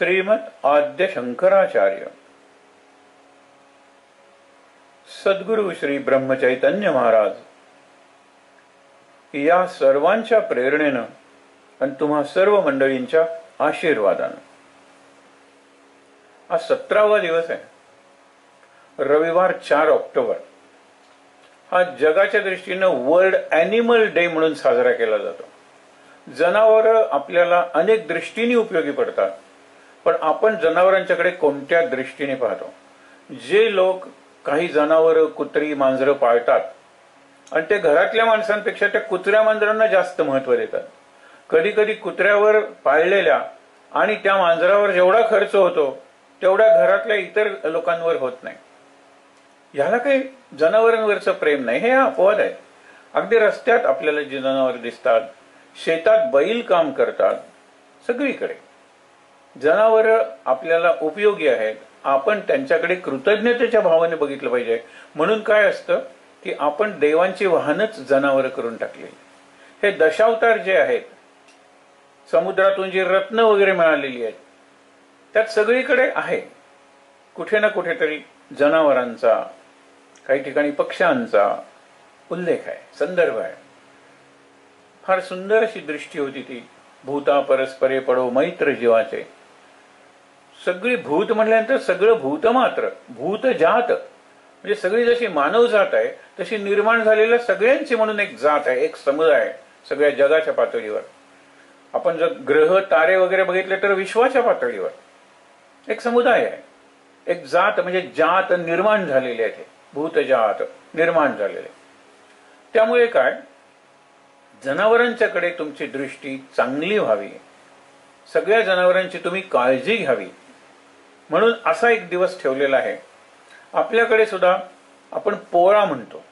श्रीमद आद्य शंकराचार्य सद्गुरु श्री ब्रह्मचैतन्य महाराज या सर्वांच्या प्रेरणेनं आणि तुम्हा सर्व मंडळींच्या आशीर्वादानं आज 17वा दिवस आहे, रविवार 4 ऑक्टोबर। हा जगाच्या दृष्टीनं वर्ल्ड ॲनिमल डे म्हणून साजरा केला जातो। जनावरं आपल्याला अनेक दृष्टीने उपयोगी पडतात, पण आपण जनावरांच्याकडे कोणत्या दृष्टीने पाहतो? जे लोक काही जनावरं कुत्री मांजरं पाळतात आणि ते घरातल्या माणसांपेक्षा त्या कुत्र्या मांजरांना जास्त महत्त्व देतात। कधी कधी कुत्र्यावर पाळलेल्या आणि त्या मांजरावर जेवढा खर्च होतो तेवढा घरातल्या इतर लोकांवर होत नाही। याला काही जनावरांवरचं प्रेम नाही, हे अपवाद आहे। अगदी रस्त्यात आपल्याला जी जनावर दिसतात, शेतात बैल काम करतात, सगळीकडे जनावरं आपल्याला उपयोगी आहेत। आपण त्यांच्याकडे कृतज्ञतेच्या भावाने बघितलं पाहिजे। म्हणून काय असतं की आपण देवांची वाहनच जनावरं करून टाकली। हे दशावतार जे आहेत, समुद्रातून जी रत्न वगैरे मिळालेली आहेत, त्यात सगळीकडे आहे कुठे ना कुठेतरी जनावरांचा, काही ठिकाणी पक्ष्यांचा उल्लेख आहे, संदर्भ आहे। फार सुंदर अशी दृष्टी होती ती। भूता परस्परे पडो मैत्र जीवाचे। सगळी भूत म्हटल्यानंतर सगळं भूत मात्र, भूत जात म्हणजे सगळी जशी मानव जात आहे तशी निर्माण झालेल्या सगळ्यांची म्हणून एक जात आहे, एक समुदाय आहे सगळ्या जगाच्या पातळीवर। आपण जर ग्रह तारे वगैरे बघितले तर विश्वाच्या पातळीवर एक समुदाय आहे, एक जात म्हणजे जात निर्माण झालेले आहे, भूत जात निर्माण झालेले। त्यामुळे काय, जनावरांच्याकडे तुमची दृष्टी चांगली व्हावी, सगळ्या जनावरांची तुम्ही काळजी घ्यावी म्हणून असा एक दिवस ठेवलेला आहे। आपल्याकडे सुद्धा आपण पोळा म्हणतो।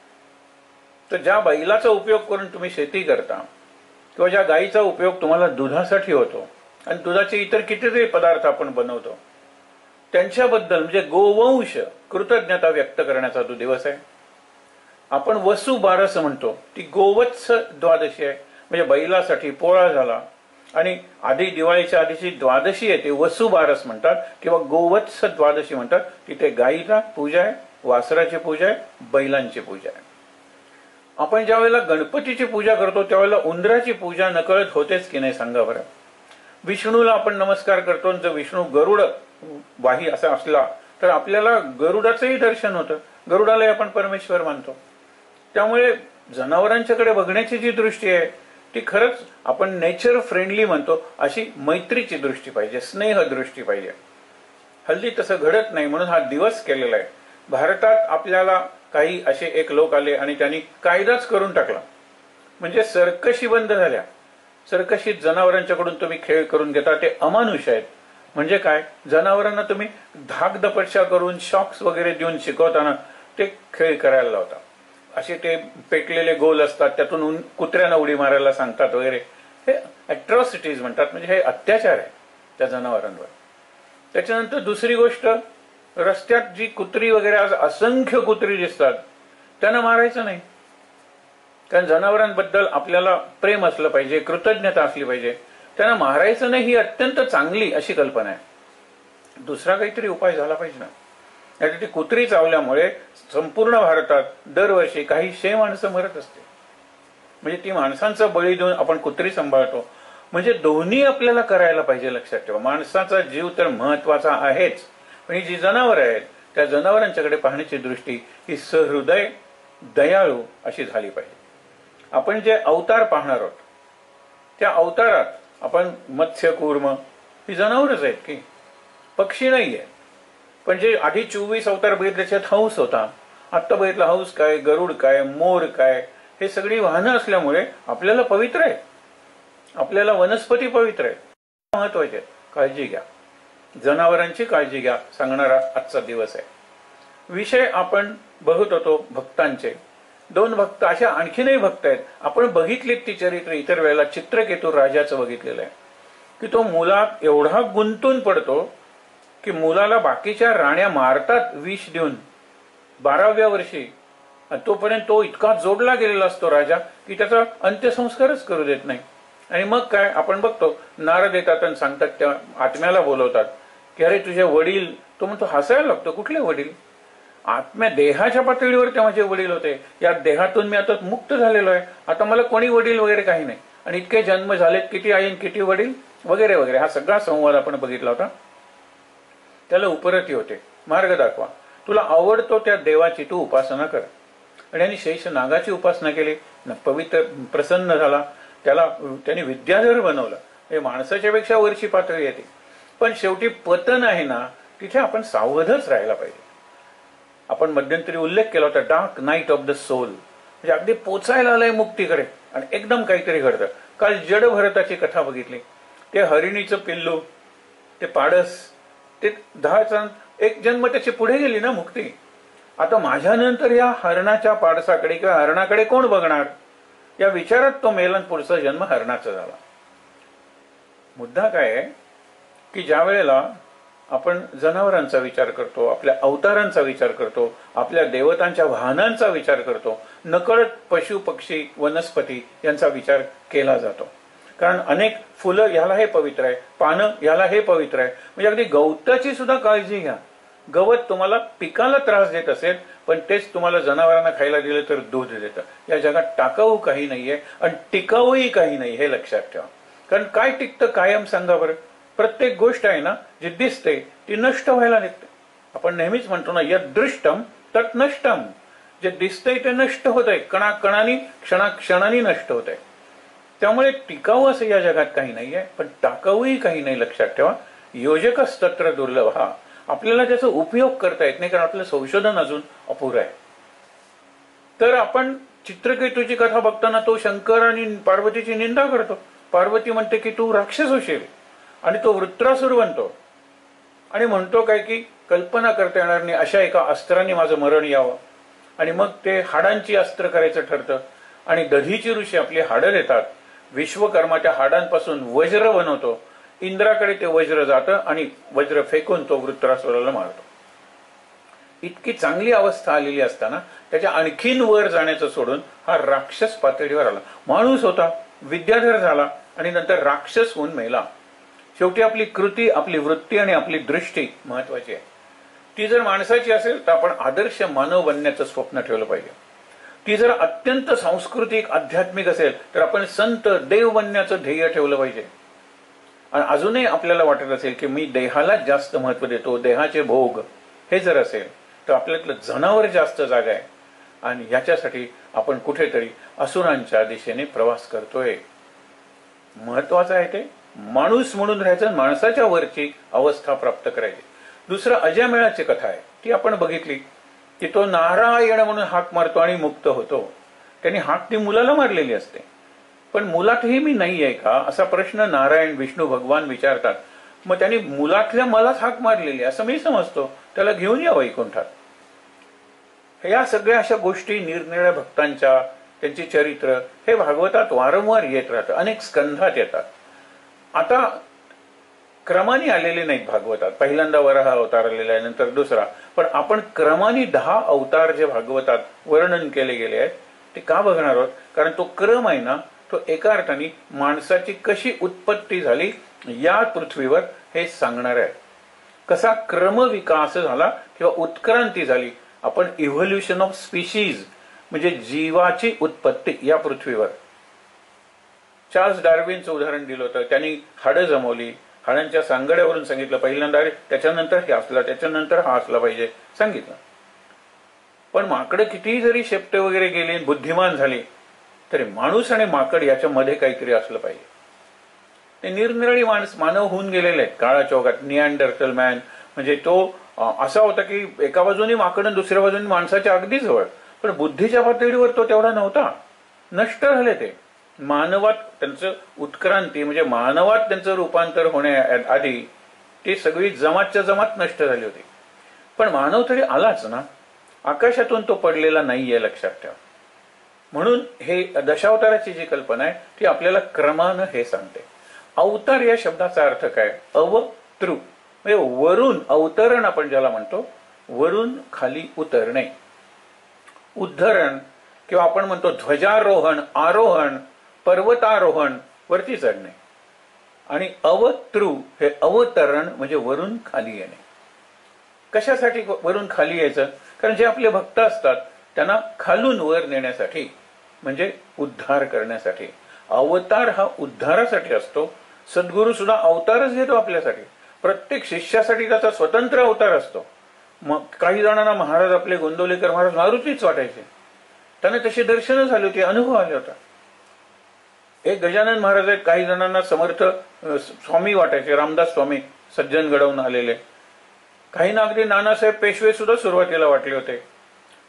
तर ज्या बैलाचा उपयोग करून तुम्ही शेती करता किंवा ज्या गायीचा उपयोग तुम्हाला दुधासाठी होतो आणि दुधाचे इतर कितीतरी पदार्थ आपण बनवतो, त्यांच्याबद्दल म्हणजे गोवंश कृतज्ञता व्यक्त करण्याचा तो दिवस आहे। आपण वसुबारस म्हणतो, ती गोवत्स द्वादशी आहे। म्हणजे बैलासाठी पोळा झाला आणि आधी दिवाळीच्या आधीची द्वादशी येते, वसुबारस म्हणतात किंवा गोवत्स द्वादशी म्हणतात। तिथे गायीला पूजा आहे, वासराची पूजा आहे, बैलांची पूजा आहे। आपण ज्या वेळेला गणपतीची पूजा करतो त्यावेळेला उंदराची पूजा नकळत होतेच की नाही सांगा बरं। विष्णूला आपण नमस्कार करतो, जर विष्णू गरुड वाही असा असला तर आपल्याला गरुडाचंही दर्शन होतं, गरुडालाही आपण परमेश्वर मानतो। त्यामुळे जनावरांच्याकडे बघण्याची जी दृष्टी आहे ती खरंच आपण नेचर फ्रेंडली म्हणतो, अशी मैत्रीची दृष्टी पाहिजे, स्नेह दृष्टी पाहिजे। हल्ली तसं घडत नाही म्हणून हा दिवस केलेला आहे। भारतात आपल्याला काही असे एक लोक आले आणि त्यांनी कायदाच करून टाकला, म्हणजे सर्कशी बंद झाल्या। सर्कशीत जनावरांच्याकडून तुम्ही खेळ करून घेता, ते अमानुष आहेत। म्हणजे काय, जनावरांना तुम्ही धाकदपटशा करून शॉक्स वगैरे देऊन शिकवताना ते खेळ करायला लावता। असे ते पेटलेले गोल असतात, त्यातून कुत्र्यांना उडी मारायला सांगतात वगैरे, हे अॅट्रॉसिटीज म्हणतात, म्हणजे हे अत्याचार आहे त्या जनावरांवर। त्याच्यानंतर दुसरी गोष्ट, रस्त्यात जी कुत्री वगैरे, आज असंख्य कुत्री दिसतात, त्यांना मारायचं नाही। कारण जनावरांबद्दल आपल्याला प्रेम असलं पाहिजे, कृतज्ञता असली पाहिजे, त्यांना मारायचं नाही ही अत्यंत चांगली अशी कल्पना आहे। दुसरा काहीतरी उपाय झाला पाहिजे ना। ती कुत्री चावल्यामुळे संपूर्ण भारतात दरवर्षी काही 100 माणसं मरत असते। म्हणजे ती माणसांचा बळी देऊन आपण कुत्री सांभाळतो, म्हणजे दोन्ही आपल्याला करायला पाहिजे। लक्षात ठेवा, माणसाचा जीव तर महत्वाचा आहेच, पण ही जी जनावर आहेत त्या जनावरांच्याकडे पाहण्याची दृष्टी ही सहृदय दयाळू अशी झाली पाहिजे। आपण जे अवतार पाहणार आहोत त्या अवतारात आपण मत्स्य कूर्म ही जनावरच आहेत की, पक्षी नाहीये। पण जे आधी 24 अवतार बघितले त्याच्यात हंस होता, आत्ता बघितलं हंस काय, गरुड काय, मोर काय, हे सगळी वाहनं असल्यामुळे आपल्याला पवित्र आहे, आपल्याला वनस्पती पवित्र आहे, महत्वाचे आहेत। काळजी घ्या, जनावरांची काळजी घ्या सांगणारा आजचा दिवस आहे। विषय आपण बघत होतो भक्तांचे। 2 भक्त, अशा आणखीनही भक्त आहेत, आपण बघितलीत ती चरित्र इतर वेळेला। चित्रकेतू राजाचं बघितलेलं आहे की तो मुलात एवढा गुंतून पडतो की मुलाला बाकीच्या राण्या मारतात विष देऊन 12व्या वर्षी, तोपर्यंत तो इतका जोडला गेलेला असतो राजा की त्याचा अंत्यसंस्कारच करू देत नाही। आणि मग काय आपण बघतो, नारद येतात आणि सांगतात, त्या आत्म्याला बोलवतात की अरे तुझे वडील, तो म्हणतो हसायला लागतो, कुठले वडील? आत्म्या देहाच्या पातळीवर ते माझे वडील होते, या देहातून मी आता मुक्त झालेलो आहे, आता मला कोणी वडील वगैरे काही नाही, आणि इतके जन्म झालेत, किती आई किती वडील वगैरे वगैरे. हा सगळा संवाद आपण बघितला होता. त्याला उपरती होते, मार्ग दाखवा, तुला आवडतो त्या देवाची तू उपासना कर. आणि यांनी शेष नागाची उपासना केली, पवित्र प्रसन्न झाला, त्याने विद्याधर बनवलं. हे माणसाच्या पेक्षा वरची पातळी येते. पण शेवटी पतन आहे ना, तिथे आपण सावधच राहायला पाहिजे. आपण मध्यंतरी उल्लेख केला होता, dark night of the soul, म्हणजे अगदी पोचायला आलंय मुक्तीकडे आणि एकदम काहीतरी घडतं. काल जड भरताची कथा बघितली. ते हरिणीचं पिल्लू, ते पाडस, ते 10 एक जन्म त्याची पुढे गेली ना मुक्ती. आता माझ्यानंतर या हरणाच्या पाडसाकडे किंवा हरणाकडे कोण बघणार, या विचारात तो मेला, पुढचा जन्म हरणाचा झाला. मुद्दा काय आहे की ज्या वेळेला आपण जनावरांचा विचार करतो, आपल्या अवतारांचा विचार करतो, आपल्या देवतांच्या वाहनांचा विचार करतो, नकळत पशु पक्षी वनस्पती यांचा विचार केला जातो. कारण अनेक फुलं याला हे पवित्र आहे, पानं याला हे पवित्र आहे. म्हणजे अगदी गवताची सुद्धा काळजी घ्या. गवत तुम्हाला पिकाला त्रास देत असेल, पण तेच तुम्हाला जनावरांना खायला दिलं तर दूध देतं. या जगात टाकाऊ काही नाहीये आणि टिकाऊही काही नाही, हे लक्षात ठेवा. कारण काय टिकतं कायम सांगा बरं? प्रत्येक गोष्ट आहे ना जी दिसते ती नष्ट व्हायला निघते. आपण नेहमीच म्हणतो ना, यद दृष्टम तत् नष्टम. जे दिसतंय ते नष्ट होत आहे, कणाकणानी क्षणाक्षणानी नष्ट होत आहे. त्यामुळे टिकाऊ असं या जगात काही नाहीये, पण टाकाऊही काही नाही, लक्षात ठेवा. योजकच तत्र दुर्लभ. हा आपल्याला त्याचा उपयोग करता येत नाही, कारण आपलं संशोधन अजून अपुरं आहे. तर आपण चित्रकेतूची कथा बघताना तो शंकर आणि पार्वतीची निंदा करतो. पार्वती म्हणते की तू राक्षस होशील, आणि तो वृत्रासुर बनतो आणि म्हणतो काय की कल्पना करता येणार नाही अशा एका अस्त्राने माझं मरण यावं. आणि मग ते हाडांची अस्त्र करायचं ठरतं, आणि दधीची ऋषी आपली हाडं देतात. विश्वकर्माच्या हाडांपासून वज्र बनवतो. इंद्राकडे ते वज्र जातं आणि वज्र फेकून तो वृत्रासुराला मारतो. इतकी चांगली अवस्था आलेली असताना त्याच्या आणखीन वर जाण्याचं सोडून हा राक्षस पातळीवर आला. माणूस होता, विद्याधर झाला, आणि नंतर राक्षस होऊन मेला. शेवटी आपली कृती, आपली वृत्ती आणि आपली दृष्टी महत्वाची आहे. ती जर माणसाची असेल तर आपण आदर्श मानव बनण्याचं स्वप्न ठेवलं पाहिजे. ती जर अत्यंत सांस्कृतिक आध्यात्मिक असेल तर आपण संत देव बनण्याचं ध्येय ठेवलं पाहिजे. आणि अजूनही आपल्याला वाटत असेल की मी देहालाच जास्त महत्व देतो, देहाचे भोग, हे जर असेल तर आपल्यातलं जनावर जास्त जागा आहे, आणि याच्यासाठी आपण कुठेतरी असुरांच्या दिशेने प्रवास करतोय. महत्वाचं आहे ते माणूस म्हणून राहायचं, माणसाच्या वरची अवस्था प्राप्त करायची. दुसरं अजयमेळाची कथा आहे, ती आपण बघितली की तो नारायण म्हणून हाक मारतो आणि मुक्त होतो. त्यांनी हाक ती मुलाला मारलेली असते, पण मुलातही मी नाही आहे का असा प्रश्न नारायण विष्णू भगवान विचारतात. मग त्यांनी मुलातल्या मलाच हाक मारलेली असं मी समजतो, त्याला घेऊन या वैकुंठात. या सगळ्या अशा गोष्टी निरनिराळ्या भक्तांच्या, त्यांची चरित्र हे भागवतात वारंवार येत राहतं, अनेक स्कंधात येतात. आता क्रमाने आलेले नाहीत भागवतात. पहिल्यांदा वराह अवतार आलेला आहे, नंतर दुसरा. पण आपण क्रमाने 10 अवतार जे भागवतात वर्णन केले गेले आहेत ते का बघणार आहोत? कारण तो क्रम आहे ना, तो एका अर्थाने माणसाची कशी उत्पत्ती झाली या पृथ्वीवर हे सांगणार आहे. कसा क्रमविकास झाला किंवा उत्क्रांती झाली. आपण इव्होल्युशन ऑफ स्पीशीज म्हणजे जीवाची उत्पत्ती या पृथ्वीवर. चार्ल्स डार्विनचं उदाहरण दिलं होतं. त्यांनी हाडं जमवली, हाडांच्या सांगड्यावरून सांगितलं पहिल्यांदा त्याच्यानंतर हे असला, त्याच्यानंतर हा असला पाहिजे सांगितलं. पण माकडं कितीही जरी शेपटे वगैरे गेले, बुद्धिमान झाले, तरी माणूस आणि माकड याच्यामध्ये काहीतरी असलं पाहिजे. ते निरनिराळी मानव होऊन गेलेले आहेत काळा चौकात. निअँडरथल मॅन म्हणजे तो असा होता की एका बाजूने माकड आणि दुसऱ्या बाजूने माणसाच्या अगदी जवळ, पण बुद्धीच्या पातळीवर तो तेवढा नव्हता. नष्ट झाले ते. मानवात त्यांचं उत्क्रांती म्हणजे मानवात त्यांचं रूपांतर होण्याआधी ती सगळी जमातच्या जमात नष्ट झाली होती. पण मानव तरी आलाच ना, आकाशातून तो पडलेला नाहीये, लक्षात ठेवा. म्हणून हे दशावताराची जी कल्पना आहे ती आपल्याला क्रमानं हे सांगते. अवतार या शब्दाचा अर्थ काय? अवतृ म्हणजे वरून, अवतरण आपण ज्याला म्हणतो, वरून खाली उतरणे. उद्धरण किंवा आपण म्हणतो ध्वजारोहण, आरोहण, पर्वतारोहण, वरती चढणे. आणि अवतृ हे अवतरण म्हणजे वरून खाली येणे. कशासाठी वरून खाली यायचं? कारण जे आपले भक्त असतात त्यांना खालून वर नेण्यासाठी, म्हणजे उद्धार करण्यासाठी. अवतार हा उद्धारासाठी असतो. सद्गुरू सुद्धा अवतारच घेतो आपल्यासाठी. प्रत्येक शिष्यासाठी त्याचा स्वतंत्र अवतार असतो. मग काही जणांना महाराज आपले गोंदवलेकर महाराज मारुतीच वाटायचे. त्यांना तशी दर्शनं झाली होती, अनुभव आले होता. एक गजानन महाराज आहेत, काही जणांना समर्थ स्वामी वाटायचे, रामदास स्वामी सज्जन घडवून आलेले. काही ना अगदी नानासाहेब पेशवे सुद्धा सुरुवातीला वाटले होते,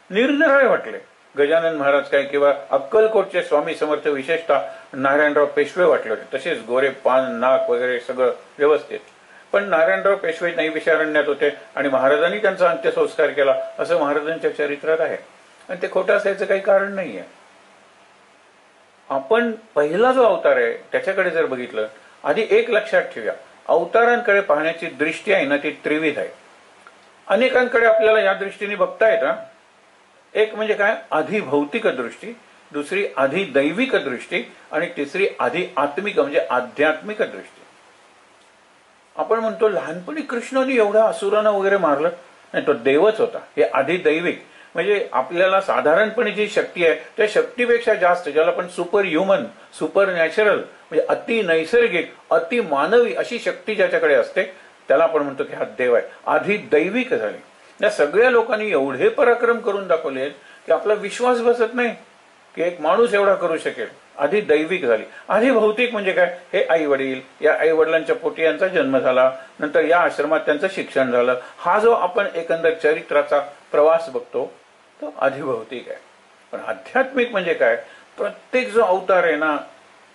निरनिराळे वाटले. गजानन महाराज काय किंवा अक्कलकोटचे स्वामी समर्थ विशेषतः नारायणराव पेशवे वाटले होते. तसेच गोरे पान नाक वगैरे सगळं व्यवस्थित. पण नारायणराव पेशवे नैविषारण्यात होते आणि महाराजांनी त्यांचा अंत्यसंस्कार केला असं महाराजांच्या चरित्रात आहे. आणि ते खोटं असायचं काही कारण नाहीये. आपण पहिला जो अवतार आहे त्याच्याकडे जर बघितलं, आधी एक लक्षात ठेवूया, अवतारांकडे पाहण्याची दृष्टी आहे ना ती त्रिविध आहे. अनेकांकडे आपल्याला या दृष्टीने बघता येतं. एक म्हणजे काय, आधी भौतिक दृष्टी, दुसरी आधी दैविक दृष्टी आणि तिसरी आधी आत्मिक म्हणजे आध्यात्मिक दृष्टी. आपण म्हणतो लहानपणी कृष्णाने एवढा असुरांना वगैरे मारलं, नाही, तो देवच होता. हे आधी दैविक म्हणजे आपल्याला साधारणपणे जी शक्ती आहे त्या शक्तीपेक्षा जास्त, ज्याला आपण सुपर ह्युमन, सुपर नॅचरल म्हणजे अति नैसर्गिक, अति मानवी अशी शक्ती ज्याच्याकडे असते त्याला आपण म्हणतो की हा देव आहे. आधी दैविक झाली. या सगळ्या लोकांनी एवढे पराक्रम करून दाखवले की आपला विश्वास बसत नाही की एक माणूस एवढा करू शकेल. आधी दैविक झाली. आधी भौतिक म्हणजे काय, हे आई वडील, या आई वडिलांच्या पोटी यांचा जन्म झाला, नंतर या आश्रमात त्यांचं शिक्षण झालं. हा जो आपण एकंदर चरित्राचा प्रवास बघतो तो आधी भौतिक आहे. पण आध्यात्मिक म्हणजे काय, प्रत्येक जो अवतार आहे ना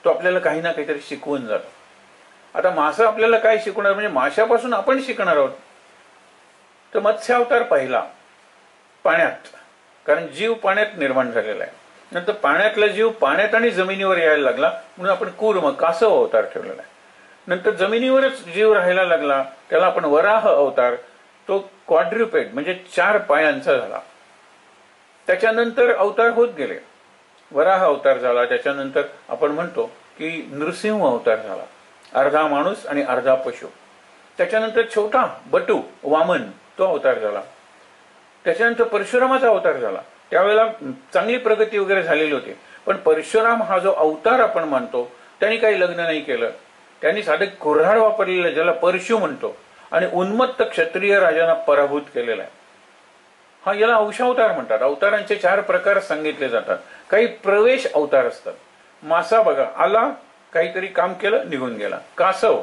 तो आपल्याला काही ना काहीतरी शिकवून जातो. आता मासा आपल्याला काय शिकवणार, म्हणजे माशापासून आपण शिकणार आहोत. तर मत्स्य अवतार पहिला पाण्यात, कारण जीव पाण्यात निर्माण झालेला आहे. नंतर पाण्यातला जीव पाण्यात आणि जमिनीवर यायला लागला म्हणून आपण कूर्म कासव अवतार ठेवलेला आहे. नंतर जमिनीवरच जीव राहायला लागला त्याला आपण वराह अवतार, तो क्वाड्रुपेड म्हणजे 4 पायांचा झाला. त्याच्यानंतर अवतार होत गेले. वराह अवतार झाला, त्याच्यानंतर आपण म्हणतो की नृसिंह अवतार झाला, अर्धा माणूस आणि अर्धा पशु. त्याच्यानंतर छोटा बटू वामन तो अवतार झाला. त्याच्यानंतर परशुरामाचा अवतार झाला. त्यावेळेला चांगली प्रगती वगैरे झालेली होती. पण परशुराम हा जो अवतार आपण मानतो त्यांनी काही लग्न नाही केलं. त्यांनी साधे कुऱ्हाड वापरलेलं ज्याला परशु म्हणतो आणि उन्मत्त क्षत्रिय राजांना पराभूत केलेला आहे. हा याला अंशावतार म्हणतात. अवतारांचे 4 प्रकार सांगितले जातात. काही प्रवेश अवतार असतात. मासा बघा, आला काहीतरी काम केलं निघून गेला. कासव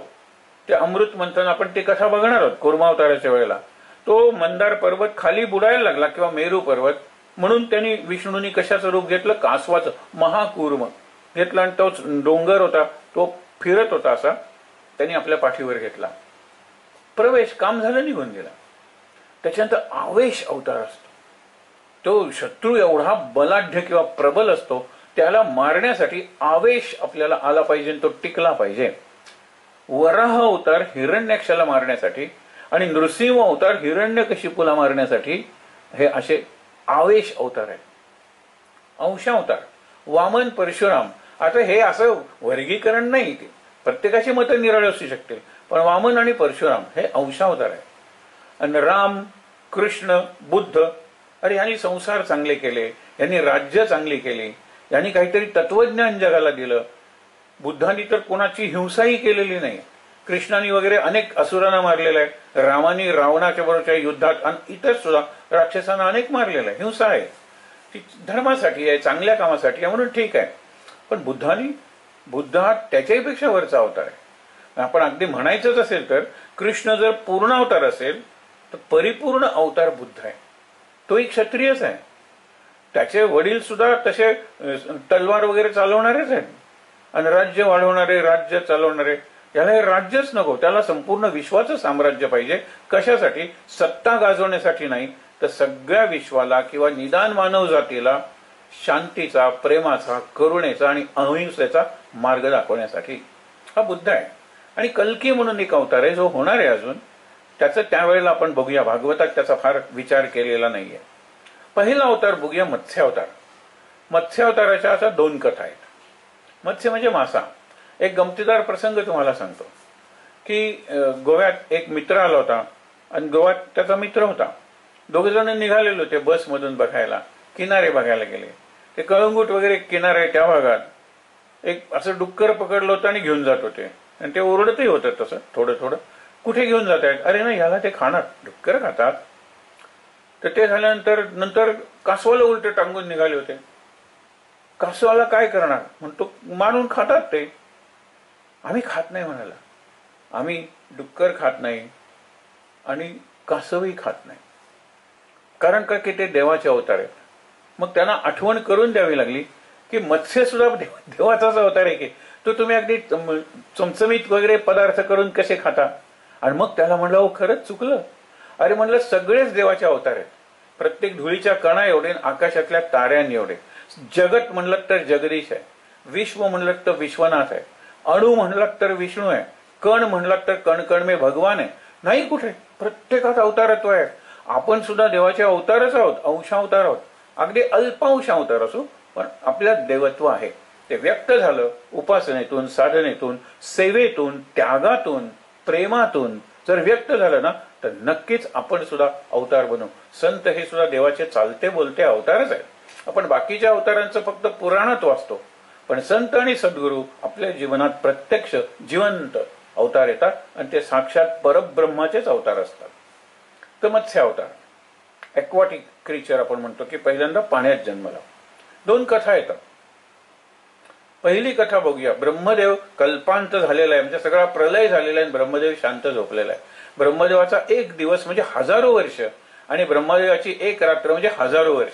ते अमृत मंथन आपण ते कथा बघणार आहोत कूर्मावताराच्या वेळेला. तो मंदार पर्वत खाली बुडायला लागला किंवा मेरू पर्वत, म्हणून त्यांनी विष्णूंनी कशाचं रूप घेतलं, कासवाचं महाकूर्म घेतला आणि तोच डोंगर होता तो फिरत होता असा त्यांनी आपल्या पाठीवर घेतला. प्रवेश काम झालं निघून गेला. त्याच्यानंतर आवेश अवतार असतो. तो शत्रू एवढा बलाढ्य किंवा प्रबल असतो त्याला मारण्यासाठी आवेश आपल्याला आला पाहिजे, तो टिकला पाहिजे. वराह अवतार हिरण्याक्षाला मारण्यासाठी आणि नृसिंह अवतार हिरण्यकशिपूला मारण्यासाठी हे असे आवेश अवतार आहे. अंशावतार वामन परशुराम. आता हे असं वर्गीकरण नाही, प्रत्येकाची मतं निराळी असू शकतील, पण वामन आणि परशुराम हे अंशावतार आहे. आणि राम कृष्ण बुद्ध, अरे यांनी संसार चांगले केले, यांनी राज्य चांगली केली, यांनी काहीतरी तत्वज्ञान जगाला दिलं. बुद्धांनी तर कोणाची हिंसाही केलेली नाही. कृष्णाने वगैरे अनेक असुरांना मारलेलं आहे. रामाने रावणाच्या बरोबरच्या युद्धात आणि इतर सुद्धा राक्षसांना अनेक मारलेलं आहे. हिंसा आहे ती धर्मासाठी आहे, चांगल्या कामासाठी आहे म्हणून ठीक आहे. पण बुद्ध हा त्याच्याहीपेक्षा वरचा अवतार आहे. आपण अगदी म्हणायचंच असेल तर कृष्ण जर पूर्ण अवतार असेल तर परिपूर्ण अवतार बुद्ध आहे. तोही क्षत्रियच आहे. त्याचे वडील सुद्धा तसे तलवार वगैरे चालवणारेच आहेत आणि राज्य वाढवणारे, राज्य चालवणारे. याला हे राज्यच नको, त्याला संपूर्ण विश्वाचं साम्राज्य पाहिजे. कशासाठी? सत्ता गाजवण्यासाठी नाही, तर सगळ्या विश्वाला किंवा निदान मानव जातीला शांतीचा, प्रेमाचा, करुणेचा आणि अहिंसेचा मार्ग दाखवण्यासाठी हा बुद्ध आहे. आणि कल्की म्हणून एक अवतार आहे जो होणार आहे अजून, त्याचं त्यावेळेला आपण बघूया. भागवतात त्याचा फार विचार केलेला नाहीये. पहिला अवतार बघूया मत्स्य अवतार. मत्स्य अवताराच्या अशा 2 कथा आहेत. मत्स्य म्हणजे मासा. एक गमतीदार प्रसंग तुम्हाला सांगतो की गोव्यात एक मित्र आला होता आणि गोव्यात त्याचा मित्र होता. दोघे जण निघालेले होते बसमधून बघायला, किनारे बघायला गेले. ते कळंगूट वगैरे किनारे त्या भागात एक असं डुक्कर पकडलं होतं आणि घेऊन जात होते. आणि ते ओरडतही होतं तसं थोडं थोडं, कुठे घेऊन जात आहेत, अरे नाही याला ते खाणार, डुक्कर खातात. तर ते झाल्यानंतर कासवाला उलट टांगून निघाले होते. कासवाला काय करणार म्हणतो, मारून खातात ते. आम्ही खात नाही म्हणाला, आम्ही डुक्कर खात नाही आणि कासवही खात नाही. कारण का की ते देवाचे अवतार आहेत. मग त्यांना आठवण करून द्यावी लागली की मत्स्य सुद्धा देवाचाच अवतार आहे की, तो तुम्ही अगदी चमचमीत वगैरे पदार्थ करून कसे खाता. आणि मग त्याला म्हणलं, हो खरंच चुकलं. अरे म्हणलं सगळेच देवाचे अवतार आहेत. प्रत्येक धुळीच्या कणा एवढे, आकाशातल्या ताऱ्यांनी एवढे. जगत म्हणलं तर जगदीश आहे, विश्व म्हणलं तर विश्वनाथ आहे, अणु म्हणलात तर विष्णू आहे, कण म्हणलात तर कण मे भगवान आहे. नाही कुठे, प्रत्येकात अवतारत्व आहे. आपण सुद्धा देवाचे अवतारच आहोत, अंशावतार आहोत. अगदी अल्पांश अवतार असो, पण आपल्यात देवत्व आहे. ते व्यक्त झालं उपासनेतून, साधनेतून, सेवेतून, त्यागातून, प्रेमातून जर व्यक्त झालं ना, तर नक्कीच आपण सुद्धा अवतार बनू. संत हे सुद्धा देवाचे चालते बोलते अवतारच आहेत. आपण बाकीच्या अवतारांचं फक्त पुराणात वाचतो, पण संत आणि सद्गुरू आपल्या जीवनात प्रत्यक्ष जिवंत अवतार येतात आणि ते साक्षात परब्रह्माचेच अवतार असतात. तर मत्स्य अवतार, एक्वाटिक क्रिचर आपण म्हणतो की पहिल्यांदा पाण्यात जन्मला. दोन कथा येतात. पहिली कथा बघूया. ब्रह्मदेव कल्पांत झालेला आहे, म्हणजे सगळा प्रलय झालेला आहे, ब्रह्मदेव शांत झोपलेला आहे. ब्रह्मदेवाचा एक दिवस म्हणजे हजारो वर्ष आणि ब्रह्मदेवाची एक रात्र म्हणजे हजारो वर्ष.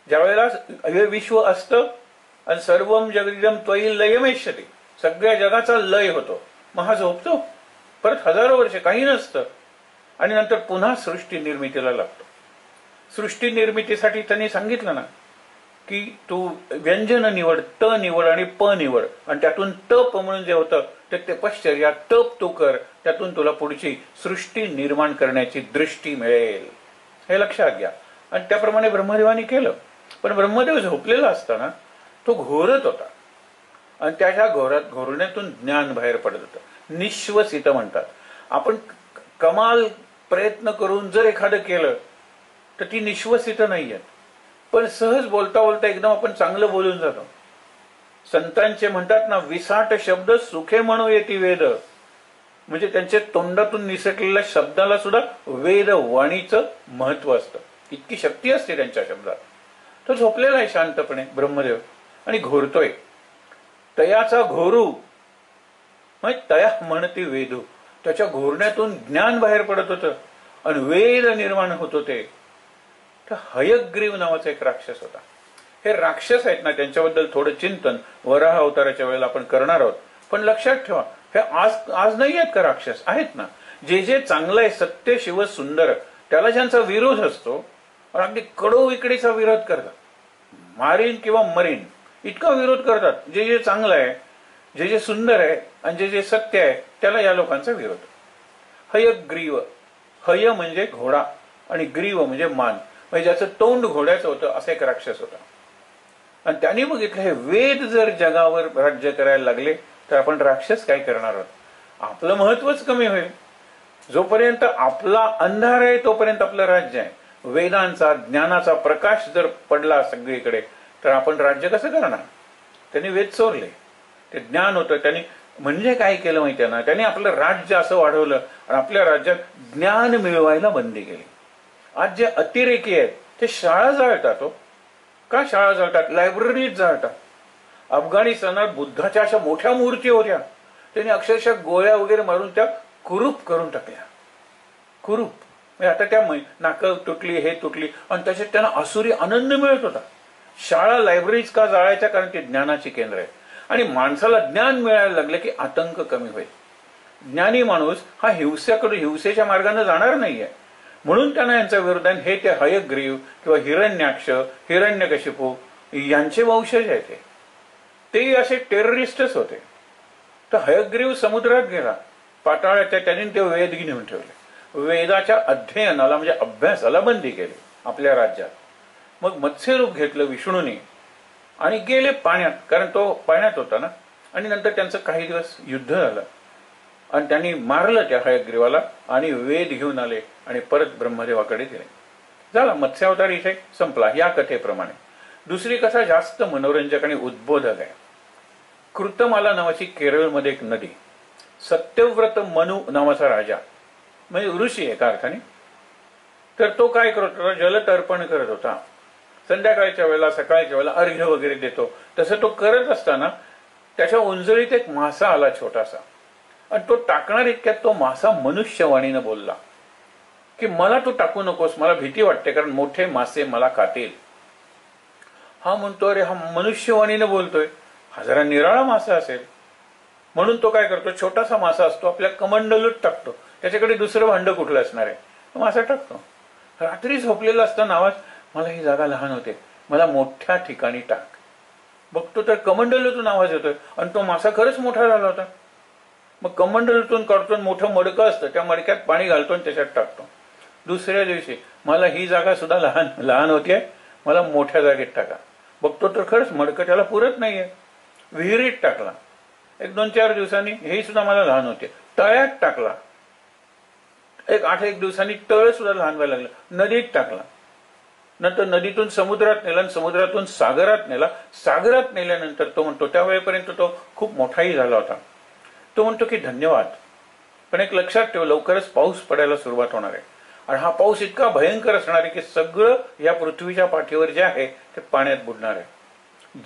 ज्यावेळेला हे विश्व असतं आणि सर्वम जगदिदम त्वयि लयमेष्यति, सगळ्या जगाचा लय होतो, मग हा झोपतो. परत हजारो वर्ष काही नसतं आणि नंतर पुन्हा सृष्टी निर्मितीला लागतो. सृष्टी निर्मितीसाठी त्यांनी सांगितलं ना की तू व्यंजन निवड, त निवड आणि प निवड, आणि त्यातून तप म्हणून जे होतं ते तपश्चर्या, तप तू कर, त्यातून तुला पुढची सृष्टी निर्माण करण्याची दृष्टी मिळेल. हे लक्षात घ्या. आणि त्याप्रमाणे ब्रह्मदेवाने केलं. पण ब्रह्मदेव झोपलेला असताना तो घोरत होता आणि त्याच्या घोरण्यातून ज्ञान बाहेर पडत होतं. निश्वसित म्हणतात. आपण कमाल प्रयत्न करून जर एखादं केलं तर ती निश्वसित नाहीये, पण सहज बोलता बोलता एकदम आपण चांगलं बोलून जातो. संतांचे म्हणतात ना, विसाट शब्द सुखे म्हणू येती वेद, म्हणजे त्यांच्या तोंडातून निसटलेल्या शब्दाला सुद्धा वेद वाणीचं महत्व असतं. इतकी शक्ती असते त्यांच्या शब्दात. तो झोपलेला आहे शांतपणे ब्रह्मदेव आणि घोरतोय. तयाचा घोरू म्हणजे तया म्हणती वेदू, त्याच्या घोरण्यातून ज्ञान बाहेर पडत होतं आणि वेद निर्माण होत होते. तर हयग्रीव नावाचा एक राक्षस होता. हे राक्षस आहेत ना, त्यांच्याबद्दल थोडं चिंतन वराह अवताराच्या वेळेला आपण करणार आहोत. पण लक्षात ठेवा, हे आज नाही आहेत का राक्षस, आहेत ना. जे जे चांगलं आहे, सत्य शिव सुंदर, त्याला ज्यांचा विरोध असतो आणि अगदी कडो विकडीचा विरोध करतात, मारीन किंवा मरीन इतका विरोध करतात. जे जे चांगलं आहे, जे जे सुंदर आहे आणि जे जे सत्य आहे, त्याला या लोकांचा विरोध. हयग्रीव, हय म्हणजे घोडा आणि ग्रीव म्हणजे मान, म्हणजे ज्याचं तोंड घोड्याचं होतं, असा एक राक्षस होता. आणि त्यांनी बघितलं हे वेद जर जगावर राज्य करायला लागले तर आपण राक्षस काय करणार आहोत, आपलं महत्वच कमी होईल. जोपर्यंत आपला अंधार आहे तोपर्यंत आपलं राज्य आहे. वेदांचा ज्ञानाचा प्रकाश जर पडला सगळीकडे तर आपण राज्य कसं करणार. त्यांनी वेद चोरले, ते ज्ञान होतं. त्यांनी म्हणजे काय केलं माहितीये ना, त्यांनी आपलं राज्य असं वाढवलं आणि आपल्या राज्यात ज्ञान मिळवायला बंदी केली. आज जे अतिरेकी आहेत ते शाळा जाळतात. हो का शाळा जाळतात, लायब्ररीत जाळतात. अफगाणिस्तानात बुद्धाच्या अशा मोठ्या मूर्ती होत्या, त्यांनी अक्षरशः गोळ्या वगैरे मारून त्या कुरूप करून टाकल्या. कुरूप म्हणजे आता त्या नाकं तुटली, हे तुटली, आणि त्याच्यात त्यांना असुरी आनंद मिळत होता. शाळा लायब्ररीज का जाळायच्या, कारण ती ज्ञानाची केंद्र आहे. आणि माणसाला ज्ञान मिळायला लागलं की आतंक कमी होईल. ज्ञानी माणूस हा हिंसेच्या मार्गाने जाणार नाहीये. म्हणून त्यांना यांचा विरोध आहे. हे ते हयग्रीव किंवा हिरण्याक्ष, हिरण्यकशिपू यांचे वंशज आहेत. ते असे टेररिस्टच होते. तर हयग्रीव समुद्रात गेला, पाताळात त्यांनी ते वेद घेऊन ठेवले. वेदाच्या अध्ययनाला म्हणजे अभ्यासाला बंदी केली आपल्या राज्यात. मग मत्स्य रूप घेतलं विष्णूने आणि गेले पाण्यात, कारण तो पाण्यात होता ना, आणि नंतर त्यांचं काही दिवस युद्ध झालं आणि त्यांनी मारलं त्या हयग्रीवाला आणि वेद घेऊन आले आणि परत ब्रह्मदेवाकडे दिले. झाला, मत्स्यावतार इथे संपला या कथेप्रमाणे. दुसरी कथा जास्त मनोरंजक आणि उद्बोधक आहे. कृतमाला नावाची केरळमध्ये एक नदी, सत्यव्रत मनु नावाचा राजा म्हणजे ऋषी एका अर्थाने, तर तो काय करत होता, जलतर्पण करत होता. संध्याकाळच्या वेळेला सकाळच्या वेळेला अर्घ्य वगैरे देतो. तसं तो करत असताना त्याच्या उंजळीत एक मासा आला छोटासा, आणि तो टाकणार इतक्यात तो मासा मनुष्यवाणीनं बोलला की मला तू टाकू नकोस, मला भीती वाटते, कारण मोठे मासे मला खातील. हा म्हणतो अरे हा मनुष्यवाणीनं बोलतोय, हा जरा निराळा मासा असेल. म्हणून तो काय करतो, छोटासा मासा असतो आपल्या कमंडलूत टाकतो, त्याच्याकडे दुसरं भांड कुठलं असणार आहे, तो मासा टाकतो. रात्री झोपलेला असताना आवाज, मला ही जागा लहान होते, मला मोठ्या ठिकाणी टाक. बघतो तर कमंडलूतून आवाज येतोय आणि तो मासा खरंच मोठा झाला होता. मग कमंडलूतून काढतो, मोठं मडकं असतं, त्या मडक्यात पाणी घालतो आणि त्याच्यात टाकतो. दुसऱ्या दिवशी मला ही जागा सुद्धा लहान लहान होतीये, मला मोठ्या जागेत टाका. बघतो तर खरंच मडकं त्याला पुरत नाहीये, विहिरीत टाकला. एक 2-4 दिवसांनी हे सुद्धा मला लहान होते, तळ्यात टाकला. एक 8-1 दिवसांनी तळ सुद्धा लहान व्हायला लागलं, नदीत टाकला. नंतर नदीतून समुद्रात नेला आणि समुद्रातून सागरात नेला. सागरात नेल्यानंतर तो म्हणतो त्यावेळेपर्यंत तो खूप मोठाही झाला होता. तो म्हणतो की धन्यवाद, पण एक लक्षात ठेव, लवकरच पाऊस पडायला सुरुवात होणार आहे आणि हा पाऊस इतका भयंकर असणार आहे की सगळं या पृथ्वीच्या पाठीवर जे आहे ते पाण्यात बुडणार आहे,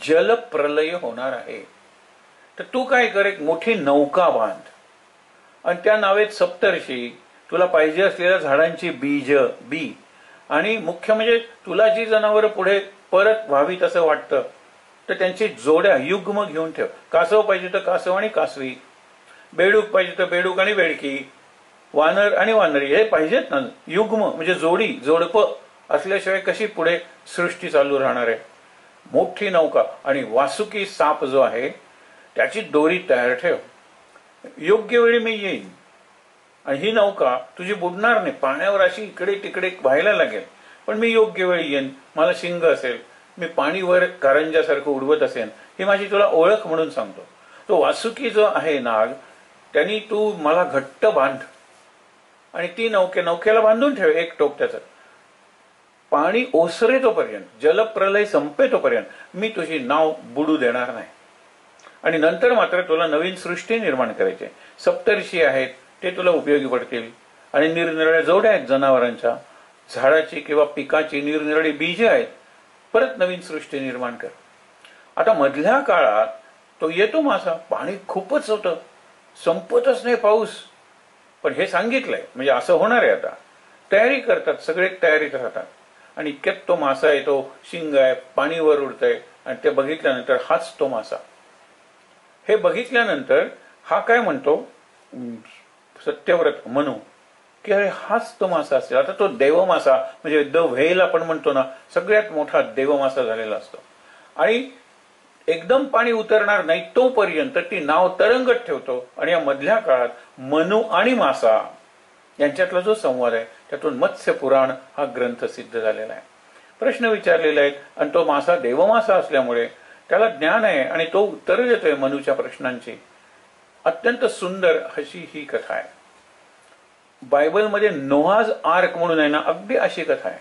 जलप्रलय होणार आहे. तर तू काय कर, एक मोठी नौका बांध आणि त्या नावेत सप्तर्षी, तुला पाहिजे असलेल्या झाडांची बी आणि मुख्य म्हणजे तुला जी जनावरं पुढे परत व्हावीत असं वाटतं तर त्यांची जोड्या युग्म घेऊन ठेव. कासव पाहिजे तर कासव आणि कासवी, बेडूक पाहिजे तर बेडूक आणि बेडकी, वानर आणि वानरी हे पाहिजेत ना. युग्म म्हणजे जोडी, जोडपं असल्याशिवाय कशी पुढे सृष्टी चालू राहणार आहे. मोठी नौका आणि वासुकी साप जो आहे त्याची दोरी तयार ठेव. योग्य वेळी मी येईन आणि ही नौका तुझी बुडणार नाही, पाण्यावर अशी इकडे तिकडे व्हायला लागेल, पण मी योग्य वेळी येईन. मला शिंग असेल, मी पाणीवर कारंजासारखं उडवत असेन, ही माझी तुला ओळख म्हणून सांगतो. तो वासुकी जो आहे नाग, त्यांनी तू मला घट्ट बांध आणि ती नौकेला बांधून ठेव. एक टोक त्याचं, पाणी ओसरे तोपर्यंत, जलप्रलय संपे तोपर्यंत मी तुझी नाव बुडू देणार नाही. आणि नंतर मात्र तुला नवीन सृष्टी निर्माण करायची. सप्तर्षी आहेत ते तुला उपयोगी पडतील आणि निरनिराळ्या जोड्या आहेत जनावरांच्या, झाडाची किंवा पिकाची निरनिराळी बीजे आहेत. परत नवीन सृष्टी निर्माण कर. आता मधल्या काळात तो येतो मासा, पाणी खूपच होतं, संपतच नाही पाऊस, पण हे सांगितलंय म्हणजे असं होणार आहे. आता तयारी करतात, सगळे तयारीत राहतात आणि इतक्यात तो मासा येतो, शिंग आहे, पाणी वर उडतंय आणि ते बघितल्यानंतर हाच तो मासा. हे बघितल्यानंतर हा काय म्हणतो सत्यव्रत मनू की अरे हाच तो मासा असेल. आता तो देवमासा म्हणजे द व्हेल आपण म्हणतो ना, सगळ्यात मोठा देवमासा झालेला असतो आणि एकदम पाणी उतरणार नाही तोपर्यंत ती नाव तरंगत ठेवतो. आणि या मधल्या काळात मनू आणि मासा यांच्यातला जो संवाद आहे त्यातून मत्स्य पुराण हा ग्रंथ सिद्ध झालेला आहे. प्रश्न विचारलेले आहेत आणि तो मासा देवमासा असल्यामुळे त्याला ज्ञान आहे आणि तो उत्तर देतोय मनूच्या प्रश्नांची. अत्यंत सुंदर अशी ही कथा आहे. बायबलमध्ये नोहाज आर्क म्हणून आहे ना, अगदी अशी कथा आहे.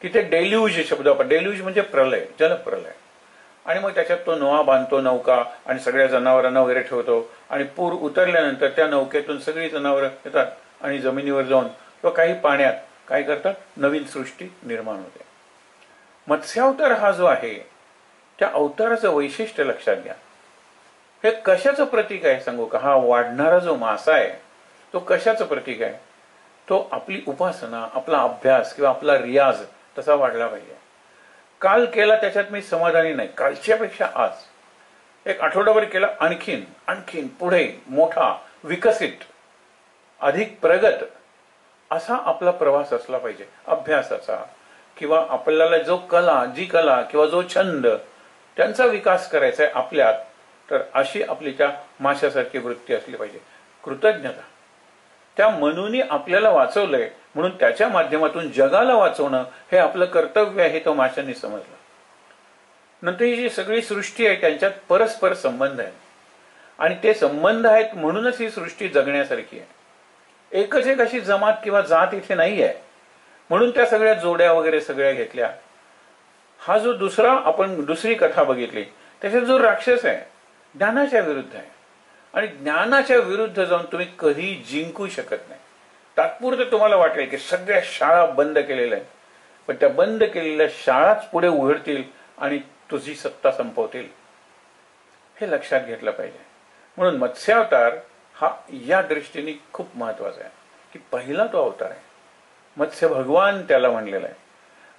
तिथे डेल्यूज शब्द वापर, डेल्यूज म्हणजे प्रलय, जलप्रलय. आणि मग त्याच्यात तो नोहा बांधतो नौका आणि सगळ्या जनावरांना वगैरे ठेवतो आणि पूर उतरल्यानंतर त्या नौकेतून सगळी जनावरं येतात आणि जमिनीवर जाऊन तो काही पाण्यात काय करतात, नवीन सृष्टी निर्माण होते. मत्स्यावतार हा जो आहे त्या अवताराचं वैशिष्ट्य लक्षात घ्या. हे कशाचं प्रतीक आहे सांगू का? हा वाढणारा जो मासा आहे तो कशाचं प्रतीक आहे? तो आपली उपासना, आपला अभ्यास किंवा आपला रियाज तसा वाढला पाहिजे. काल केला त्याच्यात मी समाधानी नाही, कालच्या पेक्षा आज एक आठवडाभर केला, आणखीन पुढे मोठा, विकसित, अधिक प्रगत असा आपला प्रवास असला पाहिजे अभ्यासाचा. किंवा आपल्याला जी कला किंवा जो छंद त्यांचा विकास करायचा आहे आपल्यात, तर अशी आपली त्या माशासारखी वृत्ती असली पाहिजे. कृतज्ञता. त्या मनूने आपल्याला वाचवलंय म्हणून त्याच्या माध्यमातून जगाला वाचवणं हे आपलं कर्तव्य आहे, तो माशांनी समजलं. नंतर ही जी सगळी सृष्टी आहे त्यांच्यात परस्पर संबंध आहे आणि ते संबंध आहेत म्हणूनच ही सृष्टी जगण्यासारखी आहे. एकच एक अशी जमात किंवा जात इथे नाही आहे म्हणून त्या सगळ्या जोड्या वगैरे सगळ्या घेतल्या. हा जो आपण दुसरी कथा बघितली त्याच्यात जो राक्षस आहे ज्ञानाच्या विरुद्ध आहे आणि ज्ञानाच्या विरुद्ध जाऊन तुम्ही कधी जिंकू शकत नाही. तात्पुरतं तुम्हाला वाटेल की सगळ्या शाळा बंद केलेल्या आहेत, पण त्या बंद केलेल्या शाळाच पुढे उघडतील आणि तुझी सत्ता संपवतील. हे लक्षात घेतलं पाहिजे. म्हणून मत्स्यावतार हा या दृष्टीने खूप महत्वाचा आहे की पहिला तो अवतार आहे. मत्स्य भगवान त्याला म्हणलेला आहे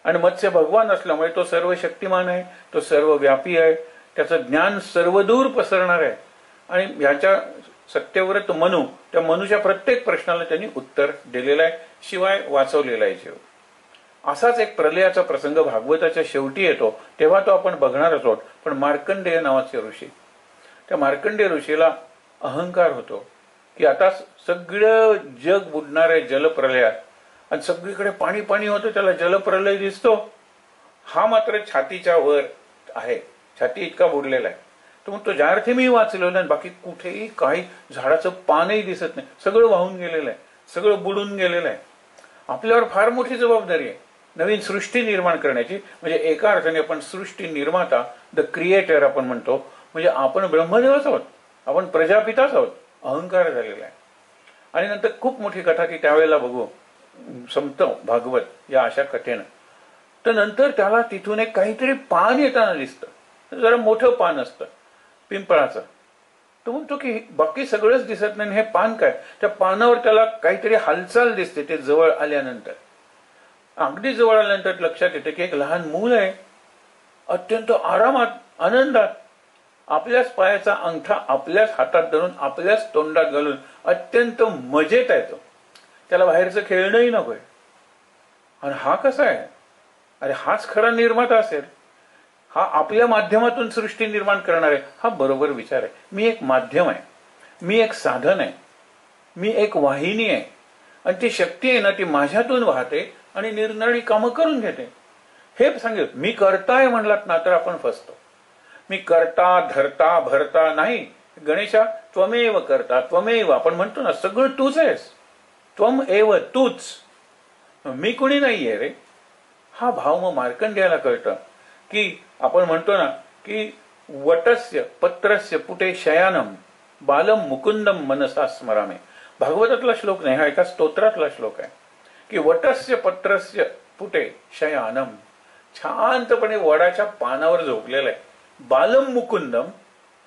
आणि मत्स्य भगवान असल्यामुळे तो सर्व शक्तिमान आहे, तो सर्व व्यापी आहे, त्याचं ज्ञान सर्वदूर पसरणार आहे आणि याच्या सत्यव्रत मनू त्या मनूच्या प्रत्येक प्रश्नाला त्यांनी उत्तर दिलेलं आहे, शिवाय वाचवलेला आहे जीव. असाच एक प्रलयाचा प्रसंग भागवताच्या शेवटी येतो तेव्हा तो आपण बघणार आहोत. पण मार्कंडेय नावाचे ऋषी, त्या मार्कंडेय ऋषीला अहंकार होतो की आता सगळं जग बुडणार आहे जलप्रलयात आणि सगळीकडे पाणी पाणी होतं, त्याला जलप्रलय दिसतो. हा मात्र छातीच्या वर आहे, छाती इतका बुडलेला आहे. तो म्हणतो ज्या अर्थी मी वाचलेलं आहे बाकी कुठेही काही झाडाचं पानही दिसत नाही, सगळं वाहून गेलेलं आहे, सगळं बुडून गेलेलं आहे. आपल्यावर फार मोठी जबाबदारी आहे नवीन सृष्टी निर्माण करण्याची. म्हणजे एका अर्थाने आपण सृष्टी निर्माता, द क्रिएटर आपण म्हणतो, म्हणजे आपण ब्रह्मदेवच आहोत, आपण प्रजापिताच आहोत. अहंकार झालेला आहे. आणि नंतर खूप मोठी कथा ती त्यावेळेला बघू संपतो भागवत या अशा कथेनं. तर नंतर त्याला तिथून एक काहीतरी पान येताना दिसतं, जरा मोठं पान असतं पिंपळाचं. तो म्हणतो की बाकी सगळंच दिसत नाही, हे पान काय? त्या पानावर त्याला काहीतरी हालचाल दिसते. ते जवळ आल्यानंतर, अगदी जवळ आल्यानंतर लक्षात येते की एक लहान मूल आहे, अत्यंत आरामात आनंदात आपल्याच पायाचा अंगठा आपल्याच हातात धरून आपल्याच तोंडात घालून अत्यंत मजेत येतो. त्याला बाहेरचं खेळणंही नकोय. आणि हा कसा आहे? अरे हाच खरा निर्माता असेल, हा आपल्या माध्यमातून सृष्टी निर्माण करणार आहे. हा बरोबर विचार आहे. मी एक माध्यम आहे, मी एक साधन आहे, मी एक वाहिनी आहे आणि ती शक्ती आहे ना ती माझ्यातून वाहते आणि निरनिराळी कामं करून घेते. हे सांगेल. मी करताय म्हणलात ना तर आपण फसतो. मी करता धरता भरता नाही. गणेशा त्वमेव करता त्वमेव आपण म्हणतो ना, सगळं तूच आहेस. त्वम एव तूच, मी कुणी नाहीये रे. हा भाव मग मार्कंडेयाला कळतं की आपण म्हणतो ना की वटस्य पत्रस्य पुटे शयानम बालम मुकुंदम मनसा स्मरामे. भागवतातला श्लोक नाही, हा एका स्तोत्रातला श्लोक आहे की वटस्य पत्रस्य पुटे शयानम, शांतपणे वडाच्या पानावर झोपलेला आहे. बालम मुकुंदम,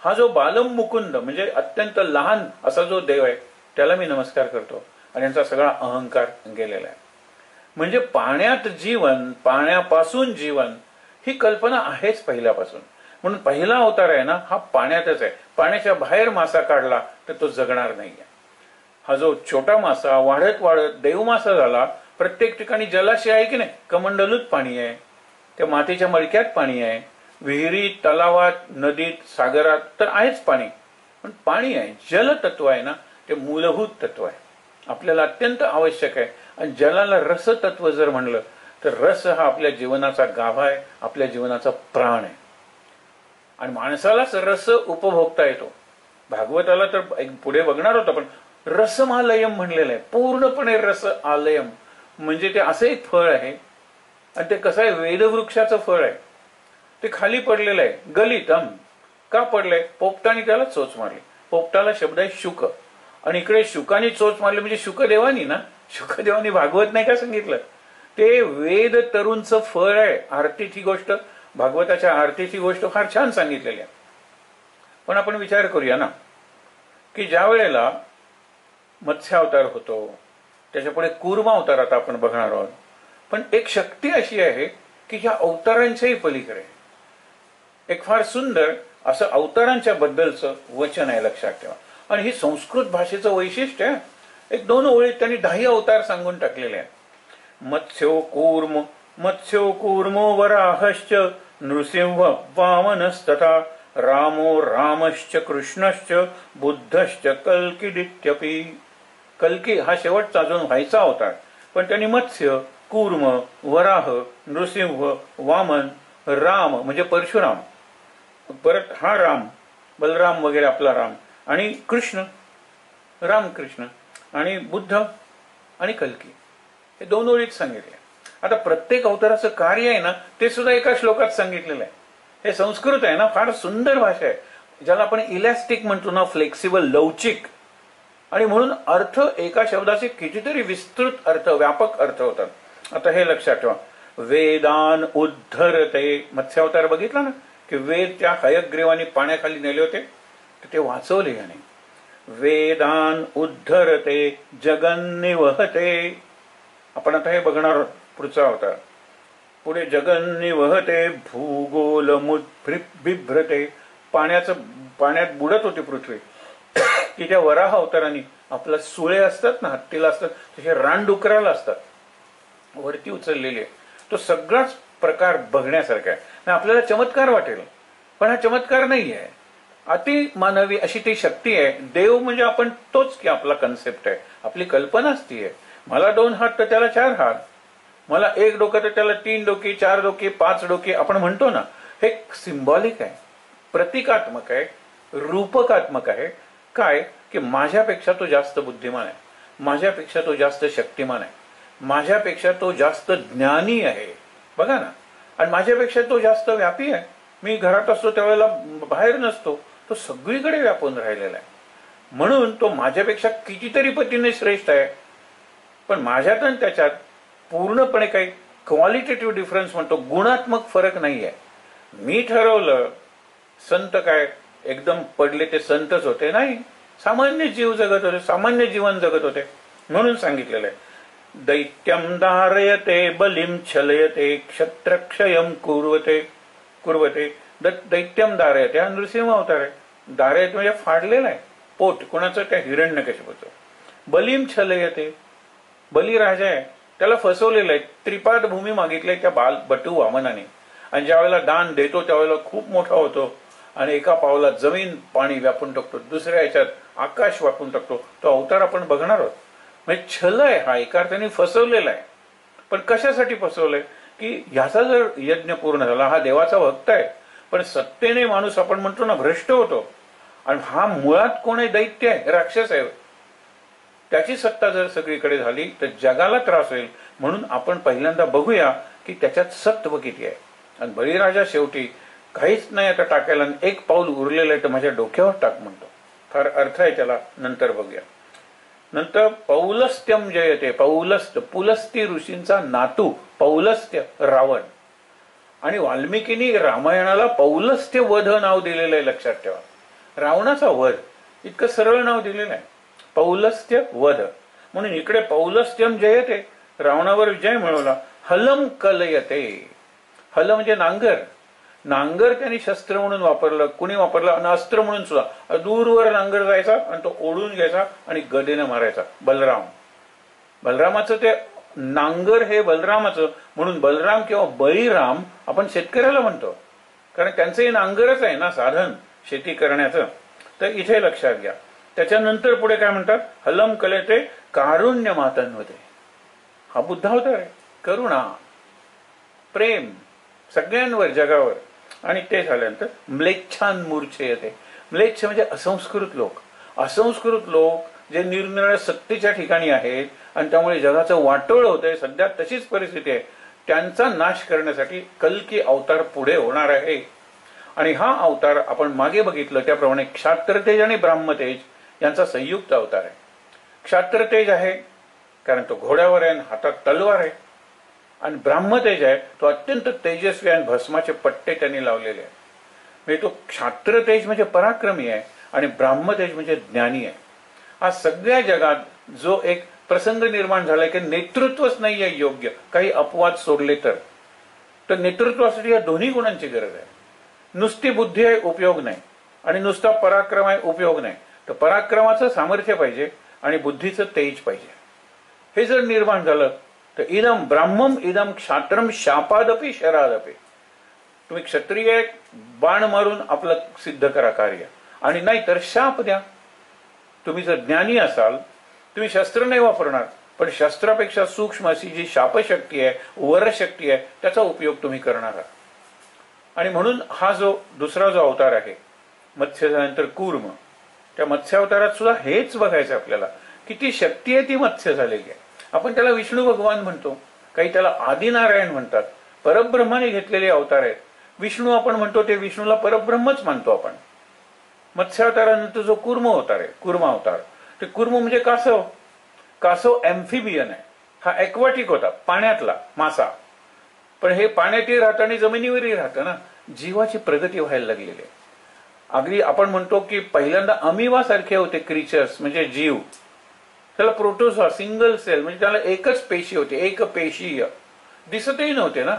हा जो बालम मुकुंद म्हणजे अत्यंत लहान असा जो देव आहे त्याला मी नमस्कार करतो आणि यांचा सगळा अहंकार गेलेला आहे. म्हणजे पाण्यात जीवन, पाण्यापासून जीवन ही कल्पना आहेच पहिल्यापासून. म्हणून पहिला अवतार आहे ना हा पाण्यातच आहे. पाण्याच्या बाहेर मासा काढला तर तो जगणार नाहीये. हा जो छोटा मासा वाढत वाढत देवमासा झाला. प्रत्येक ठिकाणी जलाशय आहे की नाही, कमंडलूत पाणी आहे, त्या मातीच्या मडक्यात पाणी आहे, विहिरीत तलावात नदीत सागरात तर आहेच पाणी. पण पाणी आहे, जलतत्व आहे ना, ते मूलभूत तत्व आहे, आपल्याला अत्यंत आवश्यक आहे. आणि जलाला रसतत्व जर म्हणलं तर रस हा आपल्या जीवनाचा गाभा आहे, आपल्या जीवनाचा प्राण आहे. आणि माणसालाच रस उपभोगता येतो. भागवताला तर पुढे बघणार होतं पण रसमालयम म्हणलेलं आहे, पूर्णपणे रस आलयम. म्हणजे ते असं एक फळ आहे आणि ते कसं आहे, वेदवृक्षाचं फळ आहे. ते खाली पडलेलं आहे, गलितम का पडलंय? पोपटाने त्याला चोच मारली. पोपटाला शब्द आहे शुक आणि इकडे शुकाने चोच मारली म्हणजे शुकदेवानी ना, शुकदेवानी भागवत नाही का सांगितलं? ते वेद तरुणचं फळ आहे. आरतीची गोष्ट, भागवताच्या आरतीची गोष्ट फार छान सांगितलेली आहे. पण आपण विचार करूया ना की ज्या वेळेला मत्स्यावतार होतो त्याच्यापुढे कूर्म अवतार आता आपण बघणार आहोत. पण एक शक्ती अशी आहे की ह्या अवतारांच्याही पलीकडे एक फार सुंदर असं अवतारांच्या बद्दलचं वचन आहे, लक्षात ठेवा. आणि ही संस्कृत भाषेचं वैशिष्ट्य आहे. एक दोन ओळीत त्यांनी 10 अवतार सांगून टाकलेले आहेत. मत्स्यो कूर्मो वराहश्च नृसिंह वामनस्तथा रामो रामश्च कृष्णश्च बुद्धश्च कल्किदित्यपि. कल्की हा शेवटचा अजून व्हायचा अवतार, पण त्यांनी मत्स्य, कूर्म, वराह, नृसिंह, वामन, राम म्हणजे परशुराम, परत हा राम बलराम वगैरे आपला राम आणि कृष्ण, रामकृष्ण, आणि बुद्ध आणि कल्की, हे 2 ओळीत सांगितले. आता प्रत्येक अवताराचं कार्य आहे ना, ते सुद्धा एका श्लोकात सांगितलेलं आहे. हे संस्कृत आहे ना, फार सुंदर भाषा आहे, ज्याला आपण इलॅस्टिक म्हणतो ना, फ्लेक्सिबल, लवचिक. आणि म्हणून अर्थ एका शब्दाचे कितीतरी विस्तृत अर्थ, व्यापक अर्थ होतात. आता हे लक्षात ठेवा. वेदान उद्धरते, मत्स्यावतार बघितला ना, की वेद त्या हयग्रीवाने पाण्याखाली नेले होते, तर ते वाचवले याने. वेदान उद्धरते जगन्निवहते. आपण आता हे बघणार आहोत पुढचा अवतार. पुढे जगन्निवहते भूगोलमुद्भिभ्रते. पाण्यात बुडत होती पृथ्वी, की त्या वराह अवतारांनी आपला सुळे असतात ना, हत्तीला असतात तसे रानडुकराला असतात, वरती उचललेले. तो सगळाच प्रकार बघण्यासारखा आहे. आपल्याला चमत्कार वाटेल, पण हा चमत्कार नाही आहे, अति मानवी अशी ती शक्ती आहे. देव म्हणजे आपण तोच की आपला कन्सेप्ट आहे, आपली कल्पनाच ती आहे. मला 2 हात तर त्याला 4 हात, मला 1 डोकं तर त्याला 3 डोकी, 4 डोकी, 5 डोकी आपण म्हणतो ना. हे सिंबॉलिक आहे, प्रतिकात्मक आहे, रूपकात्मक आहे. काय की माझ्यापेक्षा तो जास्त बुद्धिमान आहे, माझ्यापेक्षा तो जास्त शक्तिमान आहे, माझ्यापेक्षा तो जास्त ज्ञानी आहे. बघा ना, आणि माझ्यापेक्षा तो जास्त व्यापी आहे. मी घरात असतो त्यावेळेला बाहेर नसतो, तो सगळीकडे व्यापून राहिलेला आहे. म्हणून तो माझ्यापेक्षा कितीतरी पटीने श्रेष्ठ आहे. पण माझ्यात आणि त्याच्यात पूर्णपणे काही क्वालिटेटिव्ह डिफरन्स म्हणतो, गुणात्मक फरक नाही आहे. मी ठरवलं संत काय एकदम पडले ते संतच होते, नाही, सामान्य जीव जगत होते, सामान्य जीवन जगत होते. म्हणून सांगितलेलं आहे, दैत्यम धारयते बलिम छलयते क्षत्रक्षयम कुर्वते. दैत्यम धारयते हा नृसिंह अवतार आहे. धारयते म्हणजे फाडलेला आहे पोट कोणाचं, त्या हिरण्यकशिपूचं. बलिम छलयते, बली राजा आहे, त्याला फसवलेलं आहे. त्रिपाद भूमी मागितली त्या बटू वामनाने, आणि ज्या वेळेला दान देतो त्यावेळेला खूप मोठा होतो, आणि एका पावलात जमीन पाणी व्यापून टाकतो, दुसऱ्या याच्यात आकाश व्यापून टाकतो. तो अवतार आपण बघणार आहोत. म्हणजे छल आहे हा, एका अर्थाने फसवलेला आहे. पण कशासाठी फसवलंय, की ह्याचा जर यज्ञ पूर्ण झाला, हा देवाचा भक्त आहे, पण सत्तेने माणूस आपण म्हणतो ना भ्रष्ट होतो. आणि हा मुळात कोण आहे, दैत्य आहे, राक्षस आहे. त्याची सत्ता जर सगळीकडे झाली तर जगाला त्रास होईल. म्हणून आपण पहिल्यांदा बघूया की त्याच्यात सत्व किती आहे. आणि बळीराजा शेवटी काहीच नाही आता टाकायला, 1 पाऊल उरलेलं आहे तर माझ्या डोक्यावर टाक म्हणतो. फार अर्थ आहे त्याला, नंतर बघूया. नंतर पौलस्त्यम जयते. पौलस्त्य, पुलस्ती ऋषींचा नातू पौलस्त्य रावण. आणि वाल्मिकीनी रामायणाला पौलस्त्य वध नाव दिलेलं आहे, लक्षात ठेवा. रावणाचा वध इतकं सरळ नाव दिलेलं आहे, पौलस्त्य वध. म्हणून इकडे पौलस्त्यम जयते, रावणावर विजय मिळवला. हलम कलयते, हल म्हणजे नांगर. नांगर त्यांनी शस्त्र म्हणून वापरलं. कुणी वापरलं, आणि अस्त्र म्हणून सुद्धा. दूरवर नांगर जायचा आणि तो ओढून घ्यायचा आणि गदेनं मारायचा. बलरामाचं ते नांगर हे बलरामाचं. म्हणून बलराम किंवा बळीराम आपण शेतकऱ्याला म्हणतो, कारण त्यांचं हे नांगरच आहे ना, साधन शेती करण्याचं. तर इथे लक्षात घ्या. त्याच्यानंतर पुढे काय म्हणतात, हलम कलयते कारुण्य मातन्वते. हा बुद्धावतार आहे, करुणा, प्रेम सगळ्यांवर, जगावर. आणि ते झाल्यानंतर म्लेच्छान मूर्छेयते. म्लेच्छ म्हणजे असंस्कृत लोक. असंस्कृत लोक जे निरनिराळ्या सत्तेच्या ठिकाणी आहेत आणि त्यामुळे जगाचं वाटोळ होतंय, सध्या तशीच परिस्थिती आहे, त्यांचा नाश करण्यासाठी कल्की अवतार पुढे होणार आहे. आणि हा अवतार आपण मागे बघितलं त्याप्रमाणे क्षात्रतेज आणि ब्राह्मतेज यांचा संयुक्त अवतार आहे. क्षात्रतेज आहे कारण तो घोड्यावर आहे, हातात तलवार आहे. आणि ब्राह्मतेज आहे, तो अत्यंत तेजस्वी आणि भस्माचे पट्टे त्यांनी लावलेले आहे. म्हणजे तो क्षात्रतेज म्हणजे पराक्रमी आहे आणि ब्राह्मतेज म्हणजे ज्ञानी आहे. हा सगळ्या जगात जो एक प्रसंग निर्माण झालाय की नेतृत्वच नाही आहे योग्य, काही अपवाद सोडले तर नेतृत्वासाठी या दोन्ही गुणांची गरज आहे. नुसती बुद्धी आहे उपयोग नाही, आणि नुसता पराक्रम आहे उपयोग नाही. तर पराक्रमाचं सामर्थ्य पाहिजे आणि बुद्धीचं तेज पाहिजे. हे जर निर्माण झालं तर इदम ब्राह्मम इदम क्षात्रम शापादपी शरादपी. तुम्ही क्षत्रिय बाण मारून आपलं सिद्ध करा कार्य, आणि नाही तर शाप द्या. तुम्ही जर ज्ञानी असाल, तुम्ही शस्त्र नाही वापरणार, पण शस्त्रापेक्षा सूक्ष्म अशी जी शापशक्ती आहे, वरशक्ती आहे, त्याचा उपयोग तुम्ही करणार आहात. आणि म्हणून हा जो दुसरा जो अवतार आहे, मत्स्य झाल्यानंतर कूर्म, त्या मत्स्यावतारात सुद्धा हेच बघायचं आपल्याला. किती शक्ती आहे ती मत्स्य झालेली आहे. आपण त्याला विष्णू भगवान म्हणतो, काही त्याला आदिनारायण म्हणतात, परब्रह्माने घेतलेले अवतार आहेत. विष्णू आपण म्हणतो ते विष्णूला परब्रह्मच मानतो आपण. मत्स्यावतारानंतर जो कूर्म अवतार आहे, कूर्म अवतार, ते कूर्म म्हणजे कासव. कासव एम्फिबियन आहे. हा एक्वाटिक होता, पाण्यातला मासा, पण हे पाण्यातही राहतं आणि जमिनीवरही राहतं ना. जीवाची प्रगती व्हायला लागलेली आहे. अगदी आपण म्हणतो की पहिल्यांदा अमिवा सारखे होते क्रिचर्स, म्हणजे जीव. त्याला प्रोटोझोआ, सिंगल सेल, म्हणजे त्याला एकच पेशी होती, एक पेशीय, दिसतही नव्हते ना.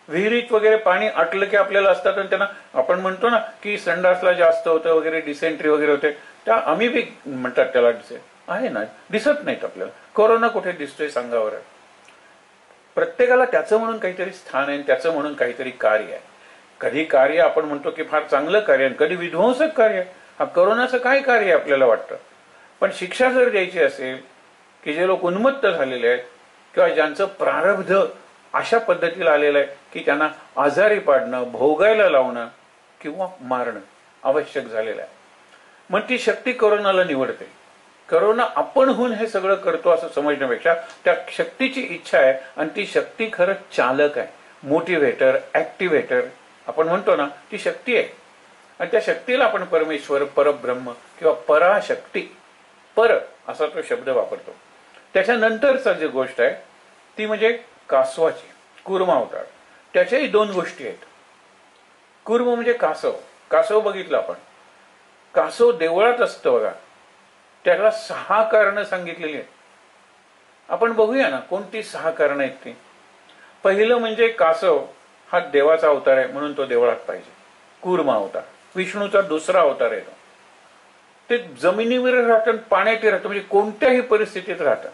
विहिरीत वगैरे पाणी आटलं की आपल्याला असतात, आणि त्यांना आपण म्हणतो ना की संडासला जास्त होतं वगैरे, डिसेंट्री वगैरे होते, त्या अमिबिक म्हणतात त्याला. आहे ना, दिसत नाहीत आपल्याला. कोरोना कुठे दिसतोय सांगावर. प्रत्येकाला त्याचं म्हणून काहीतरी स्थान आहे, त्याचं म्हणून काहीतरी कार्य आहे. कधी कार्य आपण म्हणतो की फार चांगलं कार्य, कधी विध्वंसक कार्य. हा कोरोनाचं काय कार्य आपल्याला वाटतं. पण शिक्षा जर द्यायची असेल की जे लोक उन्मत्त झालेले आहेत किंवा ज्यांचं प्रारब्ध अशा पद्धतीला आलेलं आहे की त्यांना आजारी पाडणं, भोगायला लावणं किंवा मारणं आवश्यक झालेलं आहे, मग ती शक्ती कोरोनाला निवडते. करोना आपणहून हे सगळं करतो असं समजण्यापेक्षा त्या शक्तीची इच्छा आहे, आणि ती शक्ती खरं चालक आहे, मोटिवेटर, ऍक्टिव्हेटर आपण म्हणतो ना, ती शक्ती आहे. आणि त्या शक्तीला आपण परमेश्वर, परब्रह्म किंवा पराशक्ती, पर असा तो शब्द वापरतो. त्याच्यानंतरचा जी गोष्ट आहे ती म्हणजे कासवाची, कूर्म अवतार. त्याच्याही दोन गोष्टी आहेत. कूर्म म्हणजे कासव. कासव बघितलं आपण, कासव देवळात असतं बघा. त्याला 6 कारणं सांगितलेली आहेत. आपण बघूया ना कोणती 6 कारणं आहेत ती. पहिलं म्हणजे कासव हा देवाचा अवतार आहे म्हणून तो देवळात पाहिजे. कूर्म अवतार विष्णूचा दुसरा अवतार आहे. ते जमिनीवर राहतं, पाण्यात राहतं, म्हणजे कोणत्याही परिस्थितीत राहतं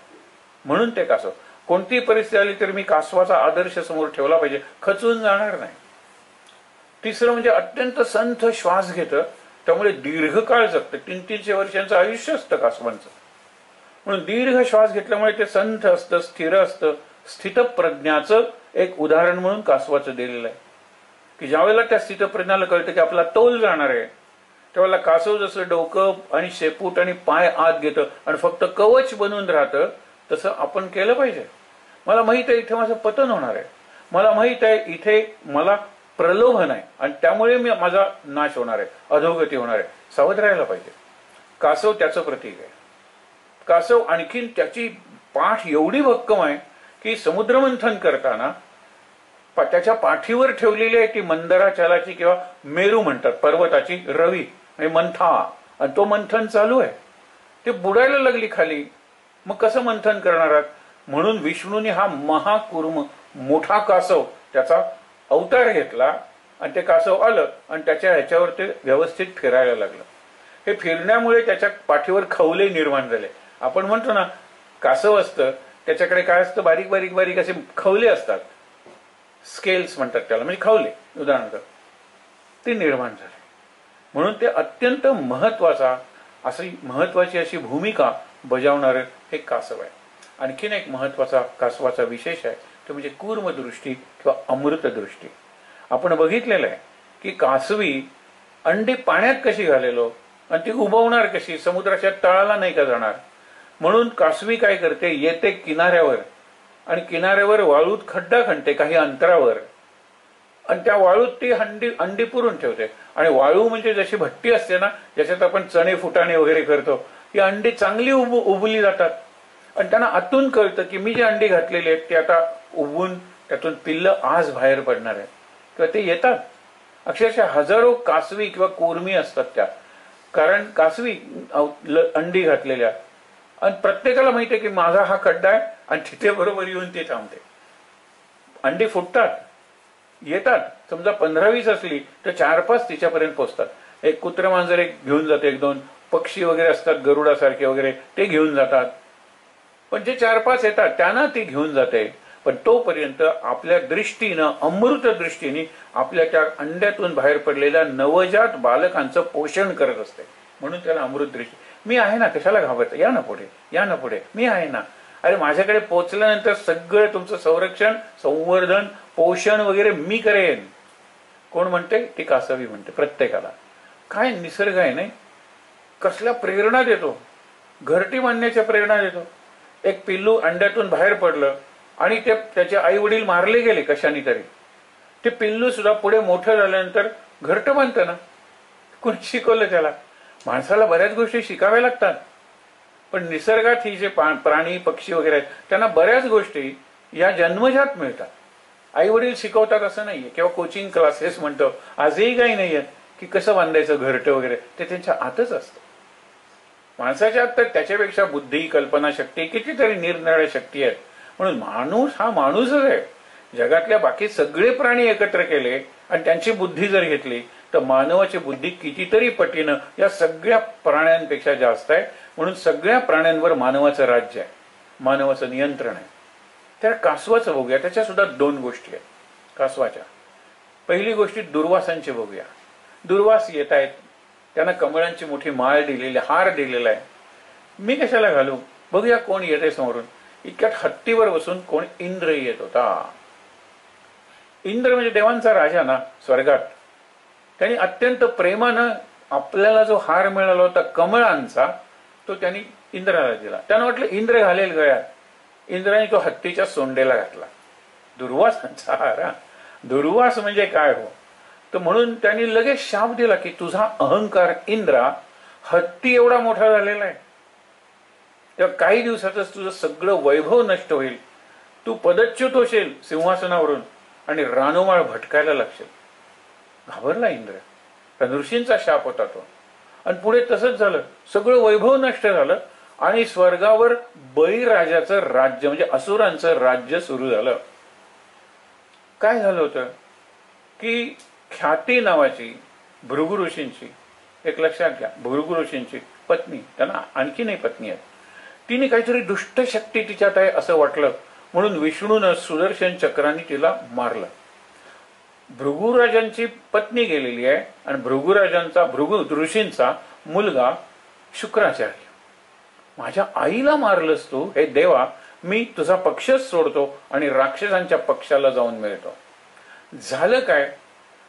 म्हणून ते कासव. कोणतीही परिस्थिती आली तर मी कासवाचा आदर्श समोर ठेवला पाहिजे, खचून जाणार नाही. तिसरं म्हणजे अत्यंत संथ श्वास घेतं, त्यामुळे दीर्घकाळ जगतं. 300-300 वर्षांचं आयुष्य असतं कासवांचं. म्हणून दीर्घ श्वास घेतल्यामुळे ते संथ असतं, स्थिर असतं. स्थितप्रज्ञाचं एक उदाहरण म्हणून कासवाचं दिलेलं आहे की ज्यावेळेला त्या स्थितप्रज्ञाला कळतं की आपला तोल जाणार आहे, त्यावेळेला कासव जसं डोकं आणि शेपूट आणि पाय आत घेतं आणि फक्त कवच बनून राहतं, तसं आपण केलं पाहिजे. मला माहित आहे इथे माझं पतन होणार आहे, मला माहित आहे इथे मला प्रलोभन आहे आणि त्यामुळे माझा नाश होणार आहे, अधोगती होणार आहे. सावध राहायला पाहिजे. कासव त्याचं प्रतीक आहे. कासव आणखीन त्याची पाठ एवढी भक्कम आहे की समुद्रमंथन करताना त्याच्या पाठीवर ठेवलेली आहे ती मंदराचलाची किंवा मेरू म्हणतात पर्वताची रवी म्हणजे मंथा, आणि तो मंथन चालू आहे. ते बुडायला लागली खाली, मग कसं मंथन करणार आहात. म्हणून विष्णूने हा महाकूर्म मोठा कासव त्याचा अवतार घेतला आणि ते कासव आलं आणि त्याच्या ह्याच्यावर ते व्यवस्थित फिरायला लागलं. हे फिरण्यामुळे त्याच्या पाठीवर खवले निर्माण झाले. आपण म्हणतो ना कासव असतं त्याच्याकडे काय असतं, बारीक बारीक बारीक असे खवले असतात, स्केल्स म्हणतात त्याला, म्हणजे खवले उदाहरणार्थ, ते निर्माण झाले. म्हणून ते अत्यंत महत्वाची अशी भूमिका बजावणारे हे कासव आहे. आणखीन एक महत्वाचा कासवाचा विशेष आहे तो म्हणजे कूर्मदृष्टी किंवा अमृतदृष्टी. आपण बघितलेलं आहे की कासवी अंडी पाण्यात कशी घालेलो आणि ती उबवणार कशी, समुद्राच्या तळाला नाही का जाणार. म्हणून कासवी काय करते, येते किनाऱ्यावर आणि किनाऱ्यावर वाळूत खड्डा खणते काही अंतरावर, आणि त्या वाळूत ती अंडी पुरून ठेवते. आणि वाळू म्हणजे जशी भट्टी असते ना ज्याच्यात आपण चणे फुटाणे वगैरे करतो, ही अंडी चांगली उबली जातात. आणि त्यांना आतून कळतं की मी जी अंडी घातलेली आहेत ती आता उबवून त्यातून पिल्लं आज बाहेर पडणार आहेत किंवा ते येतात. अक्षरशः हजारो कासवी किंवा कोरमी असतात त्या, कारण कासवी अंडी घातलेल्या, आणि प्रत्येकाला माहिती आहे की माझा हा खड्डा आहे आणि तिथे बरोबर येऊन ते थांबते. अंडी फुटतात, येतात. समजा 15-20 असली तर 4-5 तिच्यापर्यंत पोहोचतात. एक कुत्र मांजर एक घेऊन जाते, 1-2 पक्षी वगैरे असतात गरुडासारखे वगैरे ते घेऊन जातात. पण जे 4-5 येतात त्यांना ती घेऊन जाते. पण तोपर्यंत आपल्या दृष्टीनं, अमृत दृष्टीने आपल्या त्या अंड्यातून बाहेर पडलेल्या नवजात बालकांचं पोषण करत असते. म्हणून त्याला अमृत दृष्टी. मी आहे ना, कशाला घाबरतं, या ना पुढे, या ना पुढे, मी आहे ना. अरे माझ्याकडे पोहोचल्यानंतर सगळं तुमचं संरक्षण, संवर्धन, पोषण वगैरे मी करेन. कोण म्हणते, ती कासवी म्हणते प्रत्येकाला. काय निसर्ग आहे नाही. कसल्या प्रेरणा देतो, घरटी बांधण्याच्या प्रेरणा देतो. एक पिल्लू अंड्यातून बाहेर पडलं आणि त्याचे आई वडील मारले गेले कशाने तरी, ते पिल्लू सुद्धा पुढे मोठं झाल्यानंतर घरटं बांधतं ना. कोणी शिकवलं त्याला? माणसाला बऱ्याच गोष्टी शिकाव्या लागतात, पण निसर्गात ही जे प्राणी पक्षी वगैरे आहेत त्यांना बऱ्याच गोष्टी या जन्मजात मिळतात. आई वडील शिकवतात असं नाहीये, किंवा कोचिंग क्लासेस म्हणतो आजही काही नाहीये की कसं बांधायचं घरटं वगैरे, ते त्यांच्या आतच असतं. माणसाच्या आत तर त्याच्यापेक्षा बुद्धी, कल्पनाशक्ती, कितीतरी निरनिराळ्या शक्ती आहेत. म्हणून माणूस हा माणूसच आहे. जगातल्या बाकी सगळे प्राणी एकत्र केले आणि त्यांची बुद्धी जर घेतली तर मानवाची बुद्धी कितीतरी पटीनं या सगळ्या प्राण्यांपेक्षा जास्त आहे. म्हणून सगळ्या प्राण्यांवर मानवाचं राज्य आहे, मानवाचं नियंत्रण आहे. त्या कासवाचं बघूया, त्याच्या सुद्धा 2 गोष्टी आहेत कासवाच्या. पहिली गोष्टी दुर्वासांची बघूया. दुर्वास येत आहेत, त्यांना कमळांची मोठी माळ दिलेली, हार दिलेला आहे. मी कशाला घालू? बघूया कोण येते समोरून. इतक्यात हत्तीवर बसून कोण? इंद्र येत होता. इंद्र म्हणजे देवांचा राजा ना स्वर्गात. त्यांनी अत्यंत प्रेमानं आपल्याला जो हार मिळाला होता कमळांचा, तो त्यांनी इंद्राला दिला. त्यांना वाटलं इंद्र घालेल गळ्यात. इंद्राने तो हत्तीच्या सोंडेला घातला. दुर्वासांचा हार. दुर्वास म्हणजे काय हो? तर म्हणून त्यांनी लगेच शाप दिला की तुझा अहंकार इंद्रा हत्ती एवढा मोठा झालेला आहे, तेव्हा काही दिवसातच तुझं सगळं वैभव नष्ट होईल, तू पदच्युत होशील सिंहासनावरून आणि रानोमाळ भटकायला लागशील. घाबरला इंद्र. कारण ऋषींचा शाप होता तो. आणि पुढे तसंच झालं, सगळं वैभव नष्ट झालं आणि स्वर्गावर बळीराजाचं राज्य म्हणजे असुरांचं राज्य सुरू झालं. काय झालं होतं की ख्याती नावाची भृगु ऋषींची, एक लक्षात घ्या, भृगु ऋषींची पत्नी, त्यांना आणखी नाही पत्नी आहेत, तिने काहीतरी दुष्ट शक्ती तिच्यात आहे असं वाटलं, म्हणून विष्णूनं सुदर्शन चक्राने तिला मारलं. भृगुराजांची पत्नी गेलेली आहे आणि भृगु ऋषींचा मुलगा शुक्राचार्य. माझ्या आईला मारलंस तू, हे देवा, मी तुझा पक्षच सोडतो आणि राक्षसांच्या पक्षाला जाऊन मिळतो. झालं काय?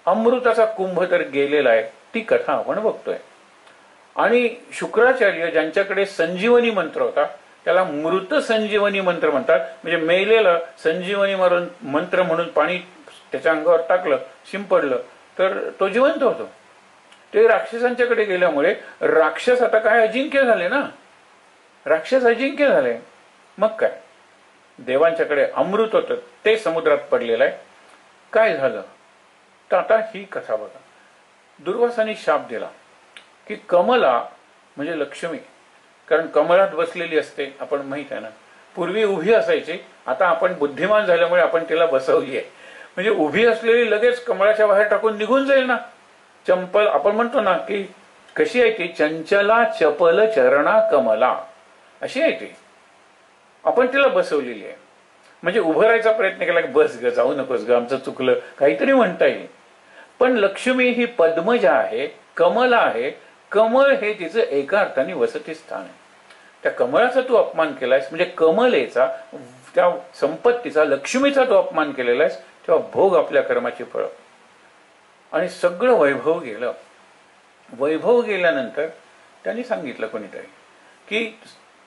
अमृताचा कुंभ तर गेलेला आहे, ती कथा आपण बघतोय. आणि शुक्राचार्य ज्यांच्याकडे संजीवनी मंत्र होता, त्याला मृत संजीवनी मंत्र म्हणतात. म्हणजे मेलेलं संजीवनी मंत्र म्हणून पाणी त्याच्या अंगावर टाकलं, शिंपडलं तर तो जिवंत होतो. ते राक्षसांच्याकडे गेल्यामुळे राक्षस आता काय अजिंक्य झाले ना, राक्षस अजिंक्य झाले. मग काय, देवांच्याकडे अमृत होतं ते समुद्रात पडलेलं आहे. काय झालं तर आता ही कथा बघा. दुर्वासाने शाप दिला की कमला म्हणजे लक्ष्मी, कारण कमळात बसलेली असते, आपण माहित आहे ना. पूर्वी उभी असायची, आता आपण बुद्धिमान झाल्यामुळे आपण तिला बसवली आहे. म्हणजे उभी असलेली लगेच कमळाच्या बाहेर टाकून निघून जाईल ना. चंपल आपण म्हणतो ना की कशी आहे ती, चंचला चपल चरणा कमला, अशी आहे ती. आपण तिला बसवलेली आहे. म्हणजे उभं राहायचा प्रयत्न केला की बस ग, जाऊ नकोस ग, आमचं चुकलं, काहीतरी म्हणता येईल. पण लक्ष्मी ही पद्मजा आहे, कमला आहे. कमळ हे तिचं एका अर्थाने वसती स्थान आहे. त्या कमळाचा तू अपमान केलायस, म्हणजे कमलेचा, त्या संपत्तीचा, लक्ष्मीचा तू अपमान केलेला आहेस, तेव्हा भोग आपल्या कर्माची फळं. आणि सगळं वैभव गेलं. वैभव गेल्यानंतर त्यांनी सांगितलं कोणीतरी की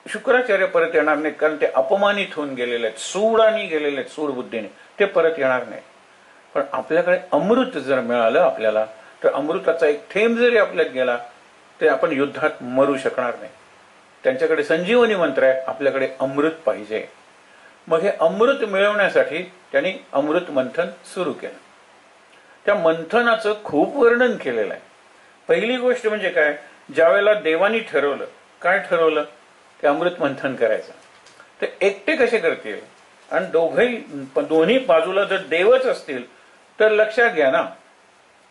शुक्राचार्य परत येणार नाहीत, कारण ते अपमानित होऊन गेलेले आहेत, सूडाने गेलेले आहेत, सूड बुद्धीने, ते परत येणार नाही. पण आपल्याकडे अमृत जर मिळालं आपल्याला, तर अमृताचा एक थेंब जरी आपल्यात गेला ते आपण युद्धात मरू शकणार नाही. त्यांच्याकडे संजीवनी मंत्र आहे, आपल्याकडे अमृत पाहिजे. मग हे अमृत मिळवण्यासाठी त्यांनी अमृत मंथन सुरू केलं. त्या मंथनाचं खूप वर्णन केलेलं आहे. पहिली गोष्ट म्हणजे काय, ज्यावेळेला देवानी ठरवलं, काय ठरवलं, ते अमृत मंथन करायचं. ते एकटे कसे करतील, आणि दोन्ही बाजूला जर देवच असतील तर लक्षात घ्या ना,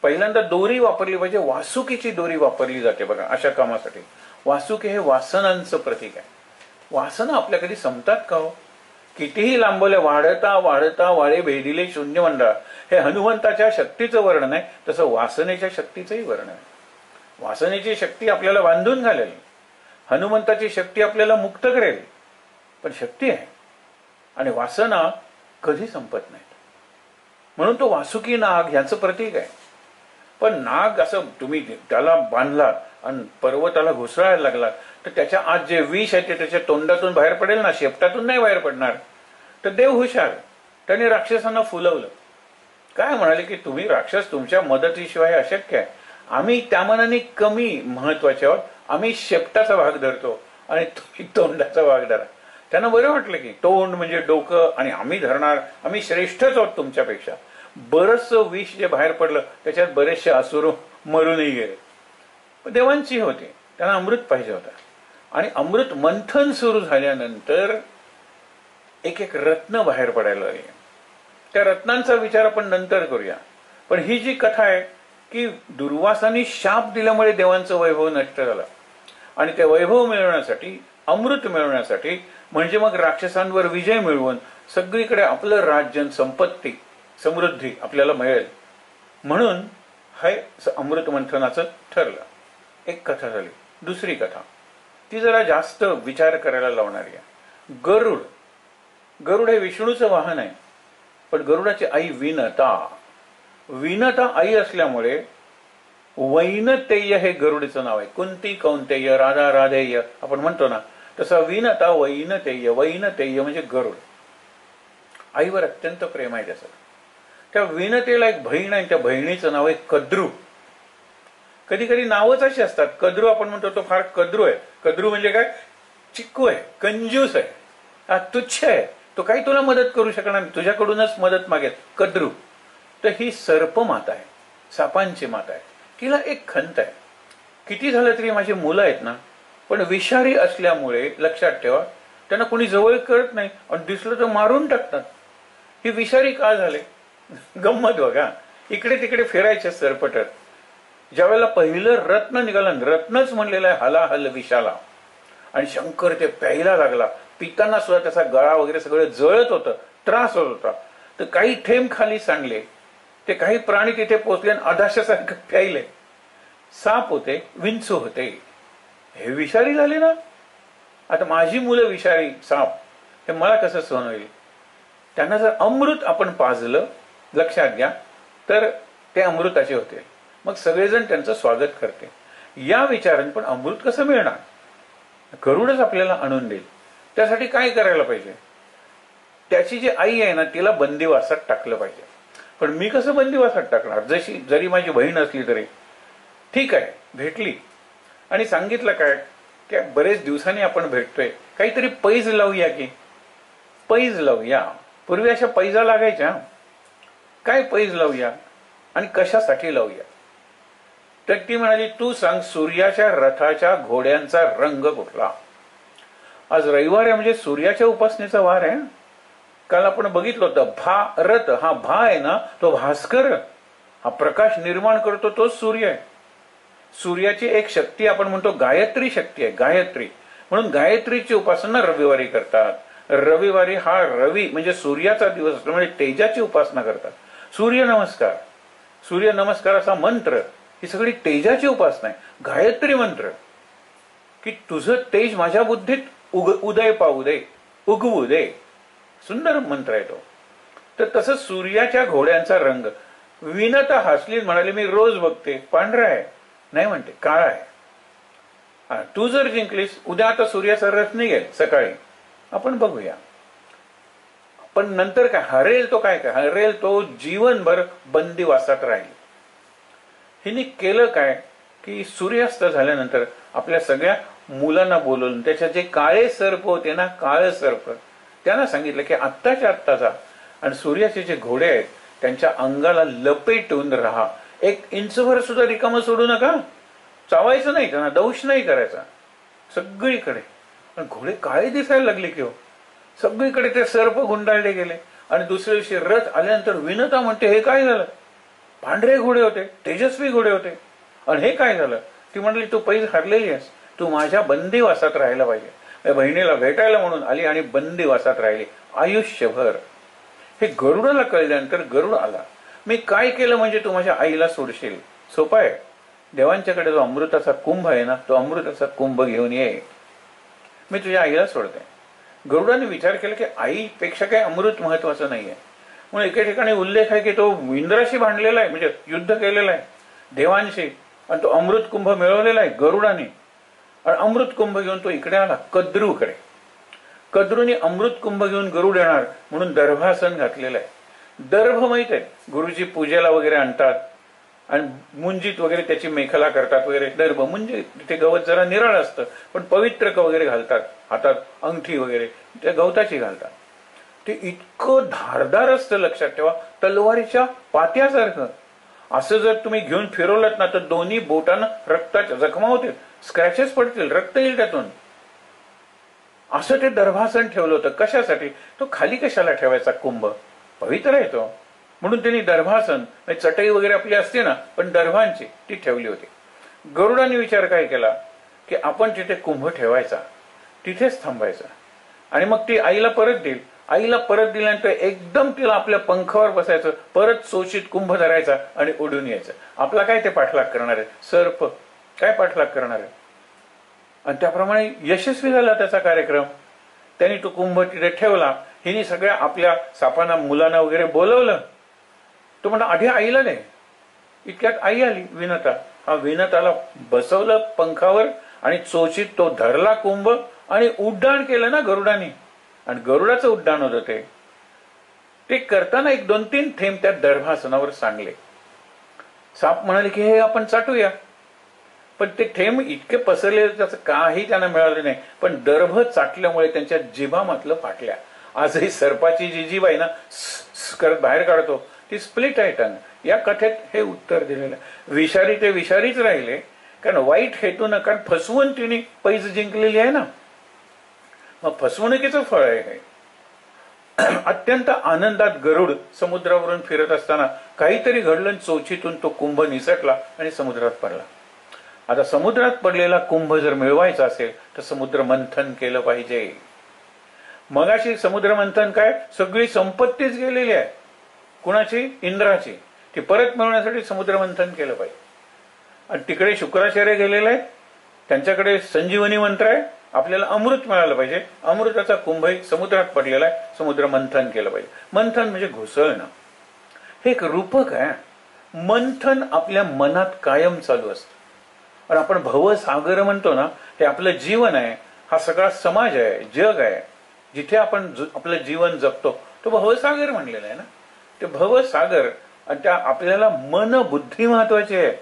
पहिल्यांदा दोरी वापरली पाहिजे. वासुकीची दोरी वापरली जाते बघा अशा कामासाठी. वासुकी हे वासनांचं प्रतीक आहे. वासना आपल्या कधी संपतात का हो? कितीही लांबवल्या, वाढता वाढता वाळे भेदिले शून्य मंडळा, हे हनुमंताच्या शक्तीचं वर्णन आहे. तसं वासनेच्या शक्तीचंही वर्णन आहे. वासनेची शक्ती आपल्याला बांधून घालेल, हनुमंताची शक्ती आपल्याला मुक्त करेल. पण शक्ती आहे आणि वासना कधी संपत नाहीत. म्हणून तो वासुकी नाग ह्याचं प्रतीक आहे. पण नाग असं तुम्ही त्याला बांधला आणि पर्वताला घुसळायला लागला तर त्याच्या आत जे विष आहे ते त्याच्या तोंडातून बाहेर पडेल ना, शेपटातून नाही बाहेर पडणार. तर देव हुशार, त्याने राक्षसांना फुलवलं. काय म्हणाले की तुम्ही राक्षस तुमच्या मदतीशिवाय अशक्य आहे, आम्ही त्या मनाने कमी महत्वाचे आहोत, आम्ही शेपटाचा भाग धरतो आणि तुम्ही तोंडाचा भाग धरा. त्यांना बरं वाटलं की तोंड म्हणजे डोकं आणि आम्ही धरणार, आम्ही श्रेष्ठच आहोत तुमच्यापेक्षा. बरंचसं विष जे बाहेर पडलं त्याच्यात बरेचसे असुर मरूनही गेले. देवांची होते, त्यांना अमृत पाहिजे होता. आणि अमृत मंथन सुरू झाल्यानंतर एक एक रत्न बाहेर पडायला लागले. त्या रत्नांचा विचार आपण नंतर करूया. पण ही जी कथा आहे की दुर्वासांनी शाप दिल्यामुळे देवांचं वैभव नष्ट झालं आणि ते वैभव मिळवण्यासाठी, अमृत मिळवण्यासाठी, म्हणजे मग राक्षसांवर विजय मिळवून सगळीकडे आपलं राज्य, संपत्ती, समृद्धी आपल्याला मिळेल म्हणून हे अमृत मंथनाचं ठरलं. एक कथा झाली. दुसरी कथा ती जरा जास्त विचार करायला लावणारी आहे. गरुड. गरुड हे विष्णूचं वाहन आहे, पण गरुडाची आई विनता. विनता आई असल्यामुळे वैनतेय हे गरुडीचं नाव आहे. कुंती कौंतेय, राधा राधेय आपण म्हणतो ना, तसं विनता वैनतेय. वैनतेय म्हणजे गरुड. आईवर अत्यंत प्रेम आहे त्याचं. त्या विनतेला एक बहीण आहे, त्या बहिणीचं नाव आहे कद्रू. कधी कधी नावच अशी असतात. कद्रू आपण म्हणतो तो फार कद्रू आहे. कद्रू म्हणजे काय? चिक्कू आहे, कंजूस आहे, तुच्छ आहे, तो काही तुला मदत करू शकणार नाही, तुझ्याकडूनच मदत मागेल. कद्रू. तर ही सर्प माता आहे, सापांची माता आहे. तिला एक खंत आहे, किती झालं तरी माझी मुलं आहेत ना, पण विषारी असल्यामुळे लक्षात ठेवा त्यांना कोणी जवळ करत नाही आणि दिसलं तर मारून टाकतात. ही विषारी का झाले? गंमत बघा. इकडे तिकडे फिरायचे सरपटत. ज्यावेळेला पहिलं रत्न निघालं, रत्नच म्हणलेलं आहे हलाहल विषाला, आणि शंकर ते प्यायला लागला. पिताना सुद्धा त्याचा गळा वगैरे सगळं जळत होतं, त्रास होत होता. तर काही थेंब खाली सांडले, ते काही प्राणी तिथे पोचले आणि अधाशासारखं प्यायले. साप होते, विंचू होते, हे विषारी झाले ना. आता माझी मुलं विषारी साप, हे मला कसं सहन होईल? त्यांना जर अमृत आपण पाजलं, लक्षात घ्या, तर ते अमृताचे होते. मग सगळेजण त्यांचं स्वागत करते. या विचाराने पण अमृत कसं मिळणार? गरुडच आपल्याला आणून देईल. त्यासाठी काय करायला पाहिजे? त्याची जी आई आहे ना, तिला बंदिवासात टाकलं पाहिजे. पण मी कसं बंदिवासात टाकणार? जरी माझी बहीण असली तरी. ठीक आहे, भेटली आणि सांगितलं काय की बरेच दिवसांनी आपण भेटतोय, काहीतरी पैज लावूया की. पैज लावूया. पूर्वी अशा पैजा लागायच्या. काय पैज लावूया आणि कशासाठी लावूया? तर ती म्हणाली, तू सांग सूर्याच्या रथाच्या घोड्यांचा रंग कुठला? आज रविवार आहे म्हणजे सूर्याच्या उपासनेचा वार आहे. काल आपण बघितलं होतं रथ. हा भा आहे ना, तो भास्कर, हा प्रकाश निर्माण करतो तो सूर्य आहे. सूर्याची एक शक्ती आपण म्हणतो गायत्री शक्ती आहे, गायत्री. म्हणून गायत्रीची उपासना रविवारी करतात. रविवारी हा रवी म्हणजे सूर्याचा दिवस असल्यामुळे तेजाची उपासना करतात. सूर्य नमस्कार, सूर्य नमस्काराचा मंत्र ही सगळी तेजाची उपासना आहे. गायत्री मंत्र की तुझं तेज माझ्या बुद्धीत उदय पावू दे, उगवू दे. सुंदर मंत्र आहे तो. तर तसं सूर्याच्या घोड्यांचा रंग. विनता हसली, म्हणाली, मी रोज बघते, पांढरा आहे. नाही म्हणते, काळा आहे. तू जर जिंकलीस, उद्या आता सूर्याचा रथ निघेल सकाळी, आपण बघूया. पण नंतर काय हरेल तो? काय काय हरेल तो? जीवनभर बंदिवासात राहील. हिने केलं काय की सूर्यास्त झाल्यानंतर आपल्या सगळ्या मुलांना बोलवून, त्याच्या जे काळे सर्प होते ना, काळे सर्प, त्यांना सांगितलं की आत्ताच्या आत्ता जा आणि सूर्याचे जे घोडे आहेत त्यांच्या अंगाला लपेटून राहा. 1 इंचभर सुद्धा रिकामं सोडू नका. चावायचं नाही, त्यांना दंश नाही करायचा. सगळीकडे. आणि घोडे काळे दिसायला लागले की हो, सगळीकडे ते सर्प गुंडाळले गेले. आणि दुसऱ्या दिवशी रथ आल्यानंतर विनता म्हणते, हे काय झालं? पांढरे घोडे होते, तेजस्वी घोडे होते, आणि हे काय झालं? ती म्हणली, तू पैज हरलेली आहेस, तू माझ्या बंदिवासात राहायला पाहिजे. बहिणीला भेटायला म्हणून आली आणि बंदिवासात राहिली आयुष्यभर. हे गरुडाला कळल्यानंतर गरुड आला, मी काय केलं म्हणजे तू माझ्या आईला सोडशील? सोपं आहे. देवांच्याकडे जो अमृताचा कुंभ आहे ना, तो अमृताचा कुंभ घेऊन ये, मी तुझ्या आईला सोडते. गरुडाने विचार केला की आईपेक्षा काही अमृत महत्वाचं नाहीये. म्हणून एके ठिकाणी उल्लेख आहे की तो इंद्राशी भांडलेला आहे, म्हणजे युद्ध केलेलं आहे देवांशी. आणि तो अमृत कुंभ मिळवलेला आहे गरुडाने. आणि अमृत कुंभ घेऊन तो इकडे आला कद्रूकडे. कद्रूने अमृत कुंभ घेऊन गरुड येणार म्हणून दर्भासन घातलेलं आहे. दर्भ माहित आहे, गुरुजी पूजेला वगैरे आणतात आणि मुंजीत वगैरे त्याची मेखला करतात वगैरे. दर्भ म्हणजे तिथे गवत जरा निराळ असतं, पण पवित्र वगैरे घालतात, हातात अंगठी वगैरे त्या गवताची घालतात. ते इतकं धारदार असतं, लक्षात ठेवा, तलवारीच्या पात्यासारखं. असं जर तुम्ही घेऊन फिरवलं ना तर दोन्ही बोटानं रक्ताच्या जखमा होतील, स्क्रॅचेस पडतील, रक्त येईल त्यातून. असं ते दर्भासन ठेवलं होतं. कशासाठी? तो खाली कशाला ठेवायचा कुंभ? पवित्र आहे तो. म्हणून त्यांनी दर्भासन, चटई वगैरे आपली असते ना, पण दर्भांची ती ठेवली होती. गरुडाने विचार काय केला की आपण तिथे कुंभ ठेवायचा, तिथेच थांबायचा आणि मग ती आईला परत देईल. आईला परत दिल्यानंतर एकदम तिला आपल्या पंखावर बसायचं, परत चोचीत कुंभ धरायचा आणि उडून यायचं. आपला काय ते पाठलाग करणार आहे? सर्प काय पाठलाग करणार आहे? आणि त्याप्रमाणे यशस्वी झाला त्याचा कार्यक्रम. त्यांनी तो कुंभ तिथे ठेवला. हिने सगळ्या आपल्या सापांना, मुलांना वगैरे बोलवलं. तो म्हणा आधी आईला दे. इतक्यात आई आली, विनता. हा विनताला बसवलं पंखावर आणि चोचीत तो धरला कुंभ आणि उड्डाण केलं ना गरुडाने. आणि गरुडाचं उड्डाण होतं ते करताना एक 2-3 थेंब त्या दर्भासनावर सांगले. साप म्हणाले की हे आपण चाटूया, पण ते थेंब इतके पसरले त्याचं काही त्यांना मिळालं नाही. पण दर्भ चाटल्यामुळे त्यांच्या जिभामातलं फाटल्या. आजही सर्पाची जी जीभ आहे ना, करत बाहेर काढतो, ती स्प्लिट आहे टंग. या कथेत हे उत्तर दिलेलं. विषारी ते विषारीच राहिले, कारण वाईट हेतून, कारण फसवून तिने पैज जिंकलेली आहे ना. मग फसवणुकीचं फळ आहे हे. अत्यंत आनंदात गरुड समुद्रावरून फिरत असताना काहीतरी घडलं, चोचीतून तो कुंभ निसटला आणि समुद्रात पडला. आता समुद्रात पडलेला कुंभ जर मिळवायचा असेल तर समुद्र मंथन केलं पाहिजे. मगाशी समुद्र मंथन काय, सगळी संपत्तीच गेलेली आहे. कुणाची? इंद्राची. ती परत मिळवण्यासाठी समुद्र मंथन केलं पाहिजे. आणि तिकडे शुक्राचार्य गेलेले आहेत, त्यांच्याकडे संजीवनी मंत्र आहे. आपल्याला अमृत मिळालं पाहिजे. अमृताचा कुंभही समुद्रात पडलेला आहे, समुद्र मंथन केलं पाहिजे. मंथन म्हणजे घुसळणं. हे एक रूपक आहे. मंथन आपल्या मनात कायम चालू असतं. आणि आपण भवसागर म्हणतो ना, हे आपलं जीवन आहे. हा सगळा समाज आहे, जग आहे, जिथे आपण आपलं जीवन जगतो, तो भवसागर म्हणलेला आहे ना. ते भवसागर, आणि त्या आपल्याला मन बुद्धी महत्वाची आहे.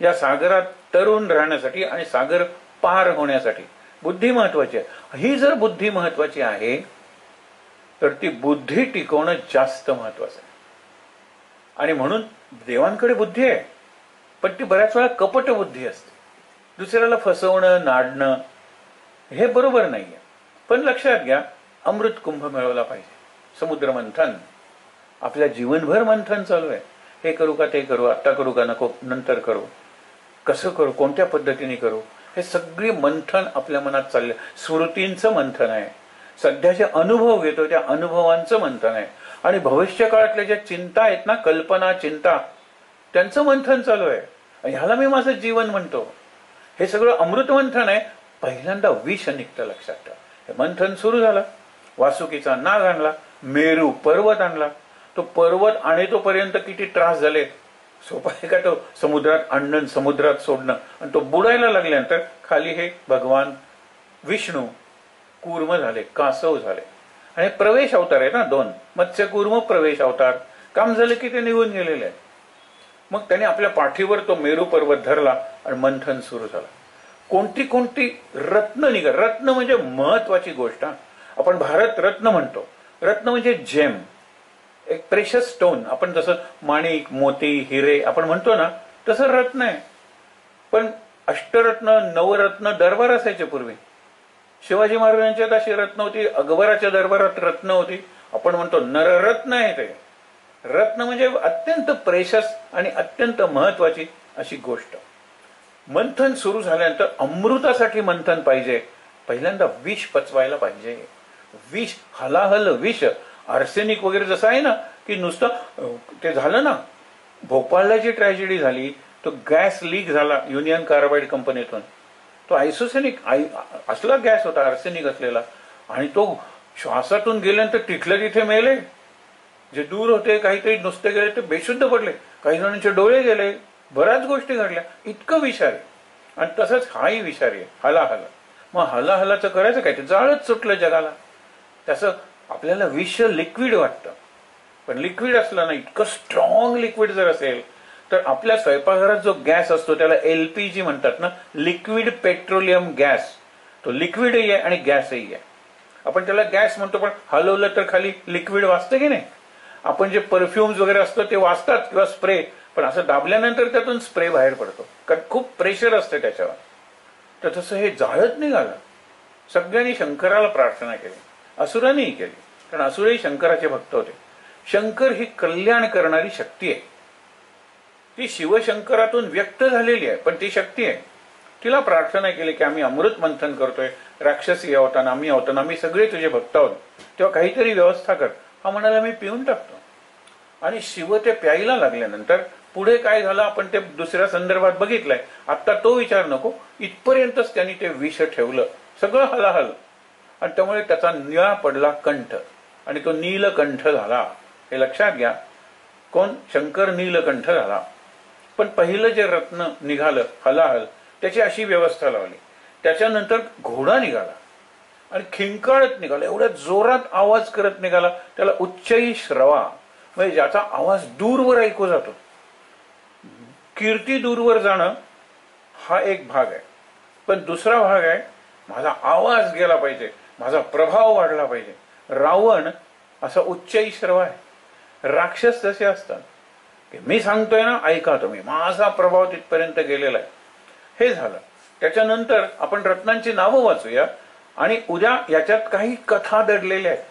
या सागरात तरुण राहण्यासाठी आणि सागर पार होण्यासाठी बुद्धी महत्वाची आहे. ही जर बुद्धी महत्वाची आहे तर ती बुद्धी टिकवणं जास्त महत्वाचं आहे. आणि म्हणून देवांकडे बुद्धी आहे, पण ती बऱ्याच वेळा कपट बुद्धी असते. दुसऱ्याला फसवणं, नाडणं हे बरोबर नाहीये. पण लक्षात घ्या, अमृत कुंभ मिळवला पाहिजे. समुद्र मंथन आपल्या जीवनभर मंथन चालू आहे. हे करू का, ते करू, आता करू का, नको नंतर करू, कसं करू, कोणत्या पद्धतीने करू, हे सगळे मंथन आपल्या मनात चालले. स्मृतींचं मंथन आहे. सध्याचे अनुभव घेतो त्या अनुभवांचं मंथन आहे. आणि भविष्य काळातल्या ज्या चिंता आहेत ना, कल्पना, चिंता, त्यांचं मंथन चालू आहे. आणि ह्याला मी माझं जीवन म्हणतो. हे सगळं अमृत मंथन आहे. पहिल्यांदा विष निघतं, लक्षात ठेवा. हे मंथन सुरू झालं. वासुकीचा नाग आणला, मेरू पर्वत आणला. तो पर्वत आणेतोपर्यंत किती त्रास झाले. सोपा आहे का तो समुद्रात आणणं, समुद्रात सोडणं. आणि तो बुडायला लागल्यानंतर खाली हे भगवान विष्णू कूर्म झाले, कासव झाले. आणि प्रवेश अवतार आहे ना, 2 मत्स्य कूर्म प्रवेश अवतार. काम झालं की ते निघून गेलेले आहे. मग त्याने आपल्या पाठीवर तो मेरू पर्वत धरला आणि मंथन सुरू झालं. कोणती कोणती रत्न निघा. रत्न म्हणजे महत्वाची गोष्ट. आपण भारत रत्न म्हणतो. रत्न म्हणजे जेम, एक प्रेशस स्टोन. आपण जसं माणिक, मोती, हिरे आपण म्हणतो ना, तसं रत्न आहे. पण अष्टरत्न, नवरत्न दरबार असायचे पूर्वी. शिवाजी महाराजांच्यात अशी रत्न होती, अकबराच्या दरबारात रत्न होती. आपण म्हणतो नररत्न आहे ते. रत्न म्हणजे अत्यंत प्रेशस आणि अत्यंत महत्वाची अशी गोष्ट. मंथन सुरू झाल्यानंतर अमृतासाठी मंथन पाहिजे. पहिल्यांदा विष पचवायला पाहिजे. विष, हलाहल विष, आर्सेनिक वगैरे जसं आहे ना, की नुसतं ते झालं ना, भोपाळला जी ट्रॅजेडी झाली, तो गॅस लीक झाला युनियन कार्बाइड कंपनीतून. तो आयसोसेनिक असला गॅस होता, आर्सेनिक असलेला. आणि तो श्वासातून गेल्यानंतर तिथल्या तिथे मेले. जे दूर होते काहीतरी नुसते गेले ते बेशुद्ध पडले. काही जणांचे डोळे गेले. बऱ्याच गोष्टी घडल्या, इतकं विषार आहे. आणि तसंच हाही विषार आहे, हलाहल. मग हलाहलाचं करायचं काय, ते जाळच सुटलं जगाला. त्याचं आपल्याला विष लिक्विड वाटतं, पण लिक्विड असलं ना, इतकं स्ट्रॉंग लिक्विड जर असेल तर आपल्या स्वयंपाकघरात जो गॅस असतो त्याला LPG म्हणतात ना, लिक्विड पेट्रोलियम गॅस. तो लिक्विडही आहे आणि गॅसही आहे. आपण त्याला गॅस म्हणतो, पण हलवलं तर खाली लिक्विड वाजतं की नाही. आपण जे परफ्युम्स वगैरे असतं ते वाजतात किंवा स्प्रे, पण असं दाबल्यानंतर त्यातून स्प्रे बाहेर पडतो, कारण खूप प्रेशर असतं त्याच्यावर. तर तसं हे जाळत निघालं. सगळ्यांनी शंकराला प्रार्थना केली, असुरांनीही केली, कारण असुरही शंकराचे भक्त होते. शंकर ही कल्याण करणारी शक्ती आहे. ती शिवशंकरातून व्यक्त झालेली आहे, पण ती शक्ती आहे. तिला प्रार्थना केली की आम्ही अमृत मंथन करतोय, राक्षसी अवताना आम्ही अवताना, आम्ही सगळे तुझे भक्त आहोत, तेव्हा काहीतरी व्यवस्था कर. हा म्हणाला मी पिऊन टाकतो. आणि शिव ते प्यायला लागल्यानंतर पुढे काय झालं आपण ते दुसऱ्या संदर्भात बघितलंय, आता तो विचार नको. इथपर्यंतच त्यांनी ते विष ठेवलं, सगळं हलाहल. आणि त्यामुळे त्याचा निळा पडला कंठ, आणि तो नीलकंठ झाला. हे लक्षात घ्या, कोण? शंकर नीलकंठ झाला. पण पहिलं जे रत्न निघालं हलाहल, त्याची अशी व्यवस्था लावली. त्याच्यानंतर घोडा निघाला आणि खिंकाळत निघाला, एवढ्या जोरात आवाज करत निघाला, त्याला उच्चई श्रवा, म्हणजे ज्याचा आवाज दूरवर ऐकू जातो. कीर्ती दूरवर जाणं हा एक भाग आहे, पण दुसरा भाग आहे माझा आवाज गेला पाहिजे, माझा प्रभाव वाढला पाहिजे. रावण असा उच्चई श्रवा आहे. राक्षस जसे असतात की मी सांगतोय ना, ऐका तुम्ही, माझा प्रभाव तिथपर्यंत गेलेला आहे. हे झालं. त्याच्यानंतर आपण रत्नांची नावं वाचूया, आणि उद्या याच्यात काही कथा दडलेल्या आहेत,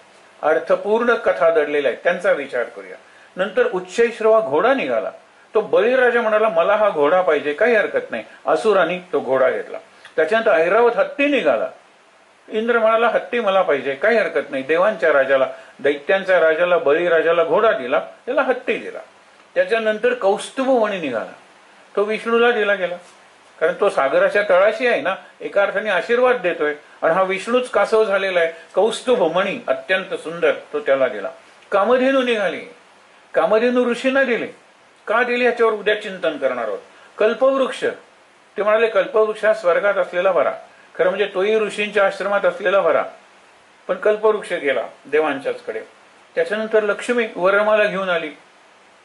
अर्थपूर्ण कथा दडलेल्या आहेत, त्यांचा विचार करूया. नंतर उच्चैश्रवा घोडा निघाला. तो बळीराजा म्हणाला मला हा घोडा पाहिजे, काही हरकत नाही. असुरांनी तो घोडा घेतला. त्याच्यानंतर ऐरावत हत्ती निघाला. इंद्र म्हणाला हत्ती मला पाहिजे, काही हरकत नाही. देवांच्या राजाला, दैत्यांच्या राजाला, बळीराजाला घोडा दिला, त्याला हत्ती दिला. त्याच्यानंतर कौस्तुभमणी निघाला. तो विष्णूला दिला गेला, कारण तो सागराच्या तळाशी आहे ना, एका अर्थाने आशीर्वाद देतोय. आणि हा विष्णूच कासव झालेला आहे. कौस्तुभमणी अत्यंत सुंदर, तो त्याला दिला. कामधेनू निघाली. कामधेनू ऋषींना दिली. का दिली याच्यावर उद्या चिंतन करणार आहोत. कल्पवृक्ष, ते म्हणाले कल्पवृक्ष हा स्वर्गात असलेला बरा, खरं म्हणजे तोही ऋषींच्या आश्रमात असलेला बरा, पण कल्पवृक्ष गेला देवांच्याच कडे. त्याच्यानंतर लक्ष्मी वरमाला घेऊन आली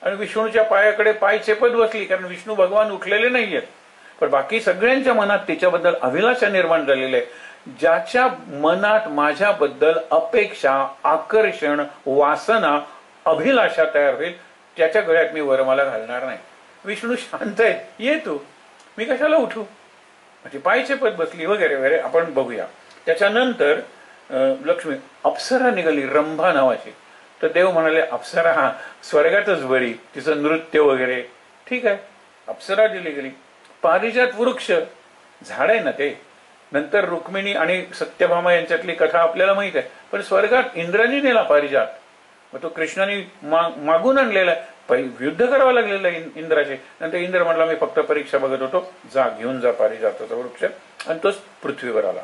आणि विष्णूच्या पायाकडे पाय चेपत बसली, कारण विष्णू भगवान उठलेले नाहीयेत. पण बाकी सगळ्यांच्या मनात तिच्याबद्दल अभिलाषा निर्माण झालेली आहे. ज्याच्या मनात माझ्याबद्दल अपेक्षा, आकर्षण, वासना, अभिलाषा तयार होईल, त्याच्या गळ्यात मी वरमाला घालणार नाही. विष्णू शांत आहे, ये तू, मी कशाला उठू, म्हणजे पाय चेपत बसली वगैरे वगैरे, आपण बघूया. त्याच्यानंतर लक्ष्मी अप्सरा निघाली, रंभा नावाची. तर देव म्हणाले अप्सरा हा स्वर्गातच बरी, तिचं नृत्य वगैरे ठीक आहे, अप्सरा दिली गेली. पारिजात वृक्ष, झाड आहे ना ते. नंतर रुक्मिणी आणि सत्यभामा यांच्यातली कथा आपल्याला माहित आहे, पण स्वर्गात इंद्राने नेला पारिजात. मग तो कृष्णाने मागून आणलेला आहे, युद्ध करावं लागलेलं इंद्राचे. नंतर इंद्र म्हटला मी फक्त परीक्षा बघत होतो, जा घेऊन जा पारिजाताचा वृक्ष, आणि तोच पृथ्वीवर आला.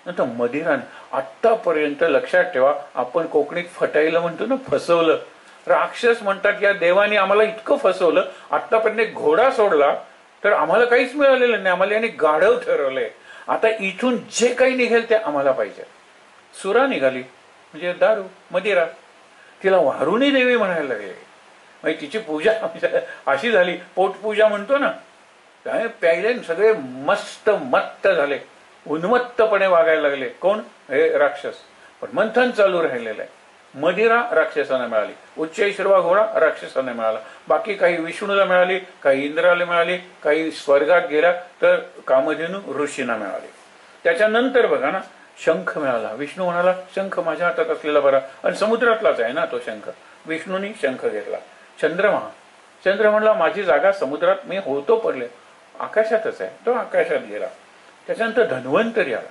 नंतर मदिराने, आतापर्यंत लक्षात ठेवा, आपण कोकणीत फटायला म्हणतो ना, फसवलं. राक्षस म्हणतात या देवाने आम्हाला इतकं फसवलं, आतापर्यंत घोडा सोडला तर आम्हाला काहीच मिळालेलं नाही, आम्हाला याने गाढव ठरवलंय, आता इथून जे काही निघेल ते आम्हाला पाहिजे. सुरा निघाली, म्हणजे दारू, मदिरा. तिला वारुणी देवी म्हणायला लागले, म्हणजे तिची पूजा अशी झाली, पोटपूजा म्हणतो ना, प्यायले सगळे मस्त मत्त झाले, उन्मत्तपणे वागायला लागले. कोण? हे राक्षस. पण मंथन चालू राहिलेलं आहे. मदिरा राक्षसांना मिळाली, उच्चैश्रवा घोडा राक्षसांना मिळाला, बाकी काही विष्णूला मिळाली, काही इंद्राला मिळाली, काही स्वर्गात गेल्या, तर कामधेनू ऋषींना मिळाली. त्याच्यानंतर बघा ना, शंख मिळाला. विष्णू म्हणाला शंख माझ्या हातात असलेला बरा, आणि समुद्रातलाच आहे ना तो शंख. विष्णूंनी शंख घेतला. चंद्रमा, चंद्र म्हणला माझी जागा समुद्रात, मी होतो पडले, आकाशातच आहे, तो आकाशात गेला. त्याच्यानंतर धन्वंतरी आला.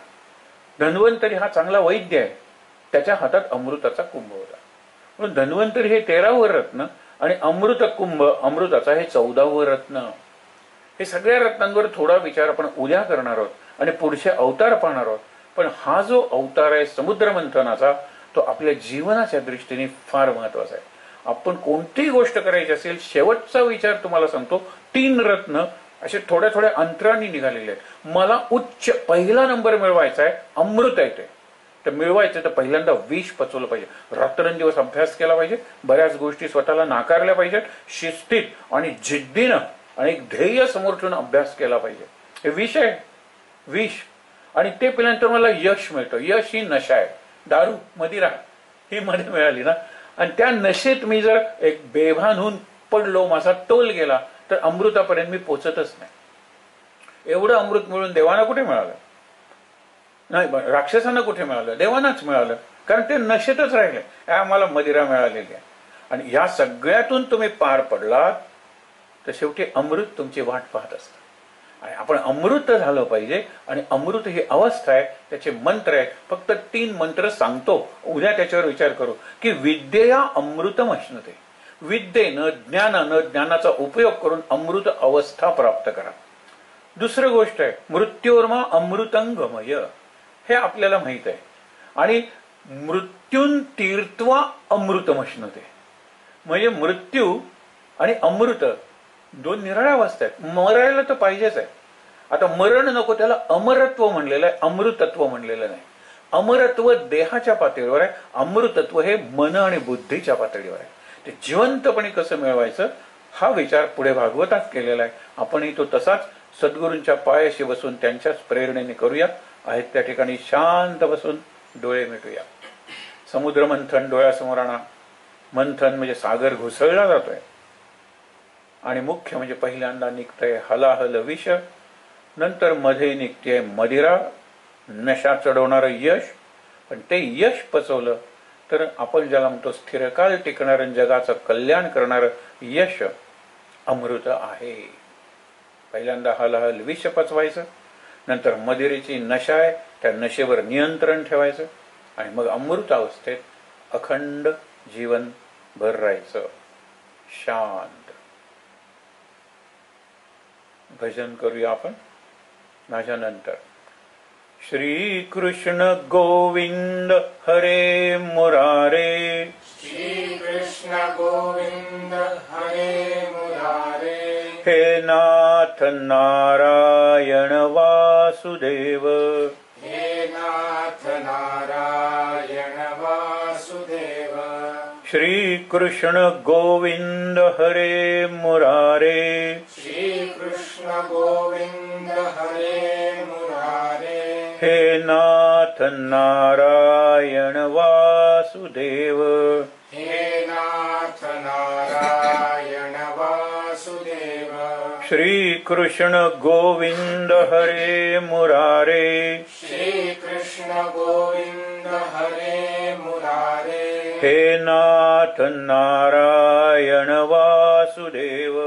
धन्वंतरी हा चांगला वैद्य आहे, त्याच्या हातात अमृताचा कुंभ होता, म्हणून धन्वंतरी हे 13वे रत्न, आणि अमृत कुंभ अमृताचा हे 14वे रत्न. हे सगळ्या रत्नांवर थोडा विचार आपण उद्या करणार आहोत आणि पुढचे अवतार पाहणार आहोत. पण हा जो अवतार आहे समुद्र मंथनाचा, तो आपल्या जीवनाच्या दृष्टीने फार महत्वाचा आहे. आपण कोणतीही गोष्ट करायची असेल, शेवटचा विचार तुम्हाला सांगतो, 3 रत्न असे थोड्या थोड्या अंतराने निघालेले आहेत. मला उच्च पहिला नंबर मिळवायचा आहे, अमृत आहे ते. तर मिळवायचं तर पहिल्यांदा विष पचवलं पाहिजे, रात्रंदिवस अभ्यास केला पाहिजे, बऱ्याच गोष्टी स्वतःला नाकारल्या पाहिजेत, शिस्तीत आणि जिद्दीनं आणि एक ध्येय समोर ठेवून अभ्यास केला पाहिजे. हे विष आहे, विष. आणि ते पिल्यानंतर मला यश मिळतं. यश ही नशा आहे. दारू, मदिरा ही मध्ये मिळाली ना, आणि त्या नशेत मी जर एक बेभान होऊन पडलो, माझा तोल गेला, तर अमृतापर्यंत मी पोचतच नाही. एवढं अमृत मिळून देवाना कुठे मिळालं? नाही, राक्षसांना कुठे मिळालं? देवानाच मिळालं, कारण ते नशेतच राहिले. आम्हाला मदिरा मिळालेली आहे. आणि या सगळ्यातून तुम्ही पार पडलात तर शेवटी अमृत तुमची वाट पाहत असतं. आणि आपण अमृत झालं पाहिजे. आणि अमृत ही अवस्था आहे, त्याचे मंत्र आहेत. फक्त 3 मंत्र सांगतो, उद्या त्याच्यावर विचार करू. की विद्येया अमृतम अश्नुते, विद्येनं ज्ञानानं ज्ञानाचा उपयोग करून अमृत अवस्था प्राप्त करा. दुसरी गोष्ट आहे मृत्योर्मा अमृतंगमय, हे आपल्याला माहित आहे. आणि मृत्यून तीर्थवा अमृतमश्नुते, म्हणजे मृत्यू आणि अमृत 2 निराळ्या अवस्था आहेत. मरायला तर पाहिजेच आहे. आता मरण नको, त्याला अमरत्व म्हणलेलं आहे, अमृतत्व म्हणलेलं नाही. अमरत्व देहाच्या पातळीवर आहे, अमृतत्व हे मन आणि बुद्धीच्या पातळीवर आहे. ते जिवंतपणे कसं मिळवायचं हा विचार पुढे भागवतात केलेला आहे. आपणही तो तसाच सद्गुरूंच्या पायाशी बसून त्यांच्याच प्रेरणेने करूया. आहेत त्या ठिकाणी शांत बसून डोळे मिटूया. समुद्र मंथन डोळ्यासमोर आणा. मंथन म्हणजे सागर घुसळला जातोय. आणि मुख्य म्हणजे पहिल्यांदा निघतंय हलाहल विष, नंतर मध्ये निघते मदिरा, नशा चढवणारं यश. पण ते यश पचवलं तर आपण ज्याला म्हणतो स्थिरकाळ टिकणारं जगाचं कल्याण करणारं यश अमृत आहे. पहिल्यांदा हलाहल विष पचवायचं, नंतर मदिरेची नशा आहे, त्या नशेवर नियंत्रण ठेवायचं, आणि मग अमृत अवस्थेत अखंड जीवन भर राहायचं. शांत भजन करूया आपण माझ्यानंतर. श्री कृष्ण गोविंद हरे मुरारे, श्री कृष्ण गोविंद हरे मुरारे, हे नाथ नारायण वासुदेव, हे नाथ नारायण वासुदेव. श्री कृष्ण गोविंद हरे मुरारे, श्री कृष्ण गोविंद हरे मुरारे, हे नाथ नारायण वासुदेव, हे नाथ नारायण वासुदेव. श्री कृष्ण गोविंद हरे मुरारे, श्री कृष्ण गोविंद हरे मुरारे, हे नाथ नारायण वासुदेव,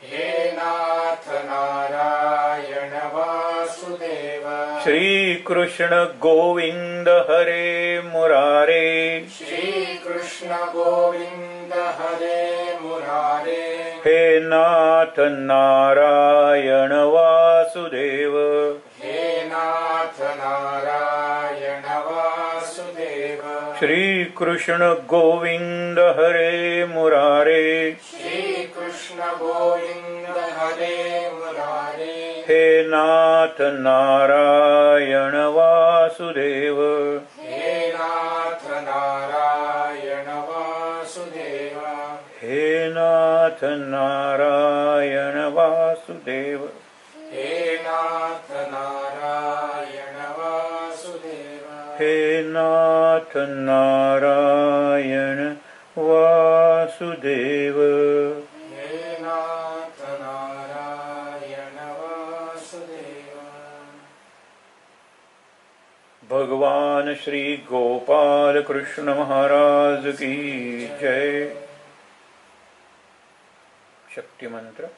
हे नाथ नारायण वासुदेव. श्री कृष्ण गोविंद हरे मुरारे, श्री कृष्ण गोविंद हरे मुरारे, हे नाथ नारायण वासुदेव, हे नाथ नारायण वासुदेव. श्री कृष्ण गोविंद हरे मुरारे, श्री कृष्ण गोविंद हरे मुरारे, हे नाथ नारायण वासुदेव, हे नाथ नारायण वासुदेव. हे नाथ नारायण वासुदेव, हे नाथ नारायण वासुदेव. हे नाथ नारायण वासुदेव. हे नाथ नारायण वासुदेव. भगवान श्री गोपाल कृष्ण महाराज की जय. शक्ति मंत्र.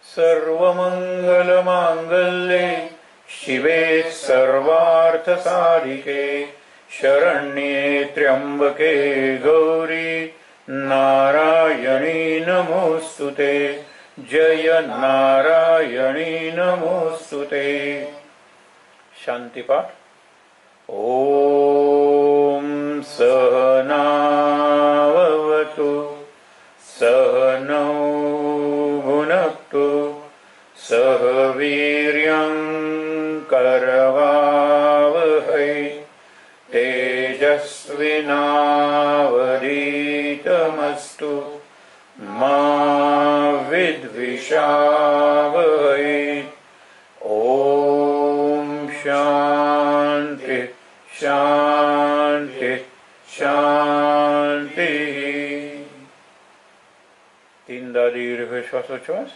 सर्वमंगल मांगल्ये शिवे सर्वार्थ साधिके शरण्ये त्र्यंबके गौरी नारायणी नमोस्तुते. जय नारायणी नमोस्तुते. शांतिपाठ. ओम सहना भवतु सहनौ भुनक्तु करवावहै तेजस्विनावधीतमस्तु मा विद्विषावहै। ओम शांति शांति शांति। तीनदा दीर्घ श्वासोच्छ्वास।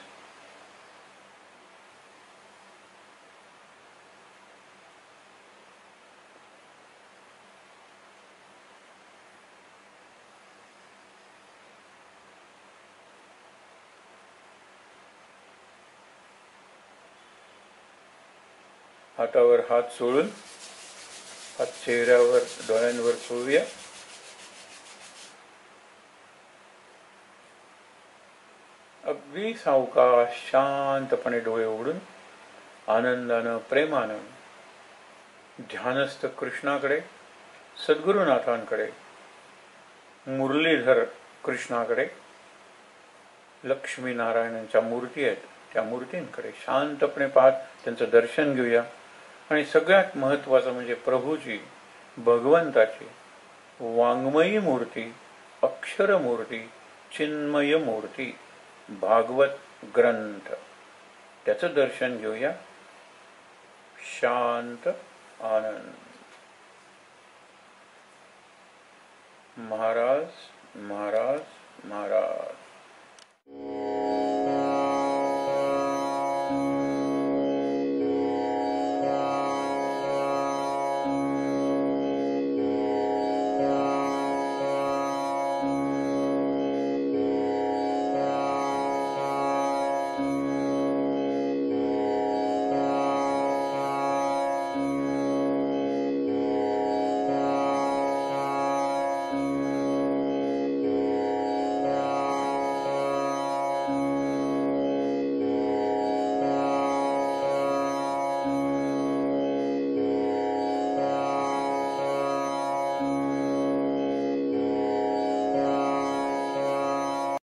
हातावर हात सोडून हात चेहऱ्यावर डोळ्यांवर सोडूया. अगदी सावकाश शांतपणे डोळे उघडून आनंदानं प्रेमानं ध्यानस्थ कृष्णाकडे, सद्गुरुनाथांकडे, मुरलीधर कृष्णाकडे, लक्ष्मीनारायणांच्या मूर्ती आहेत त्या मूर्तींकडे शांतपणे पाहत त्यांचं दर्शन घेऊया. आणि सगळ्यात महत्त्वाचं म्हणजे प्रभूची, भगवंताची वाङ्मयी मूर्ती, अक्षर मूर्ती, चिन्मय मूर्ती, भागवत ग्रंथ, त्याचं दर्शन घेऊया. शांत आनंद. महाराज महाराज महाराज.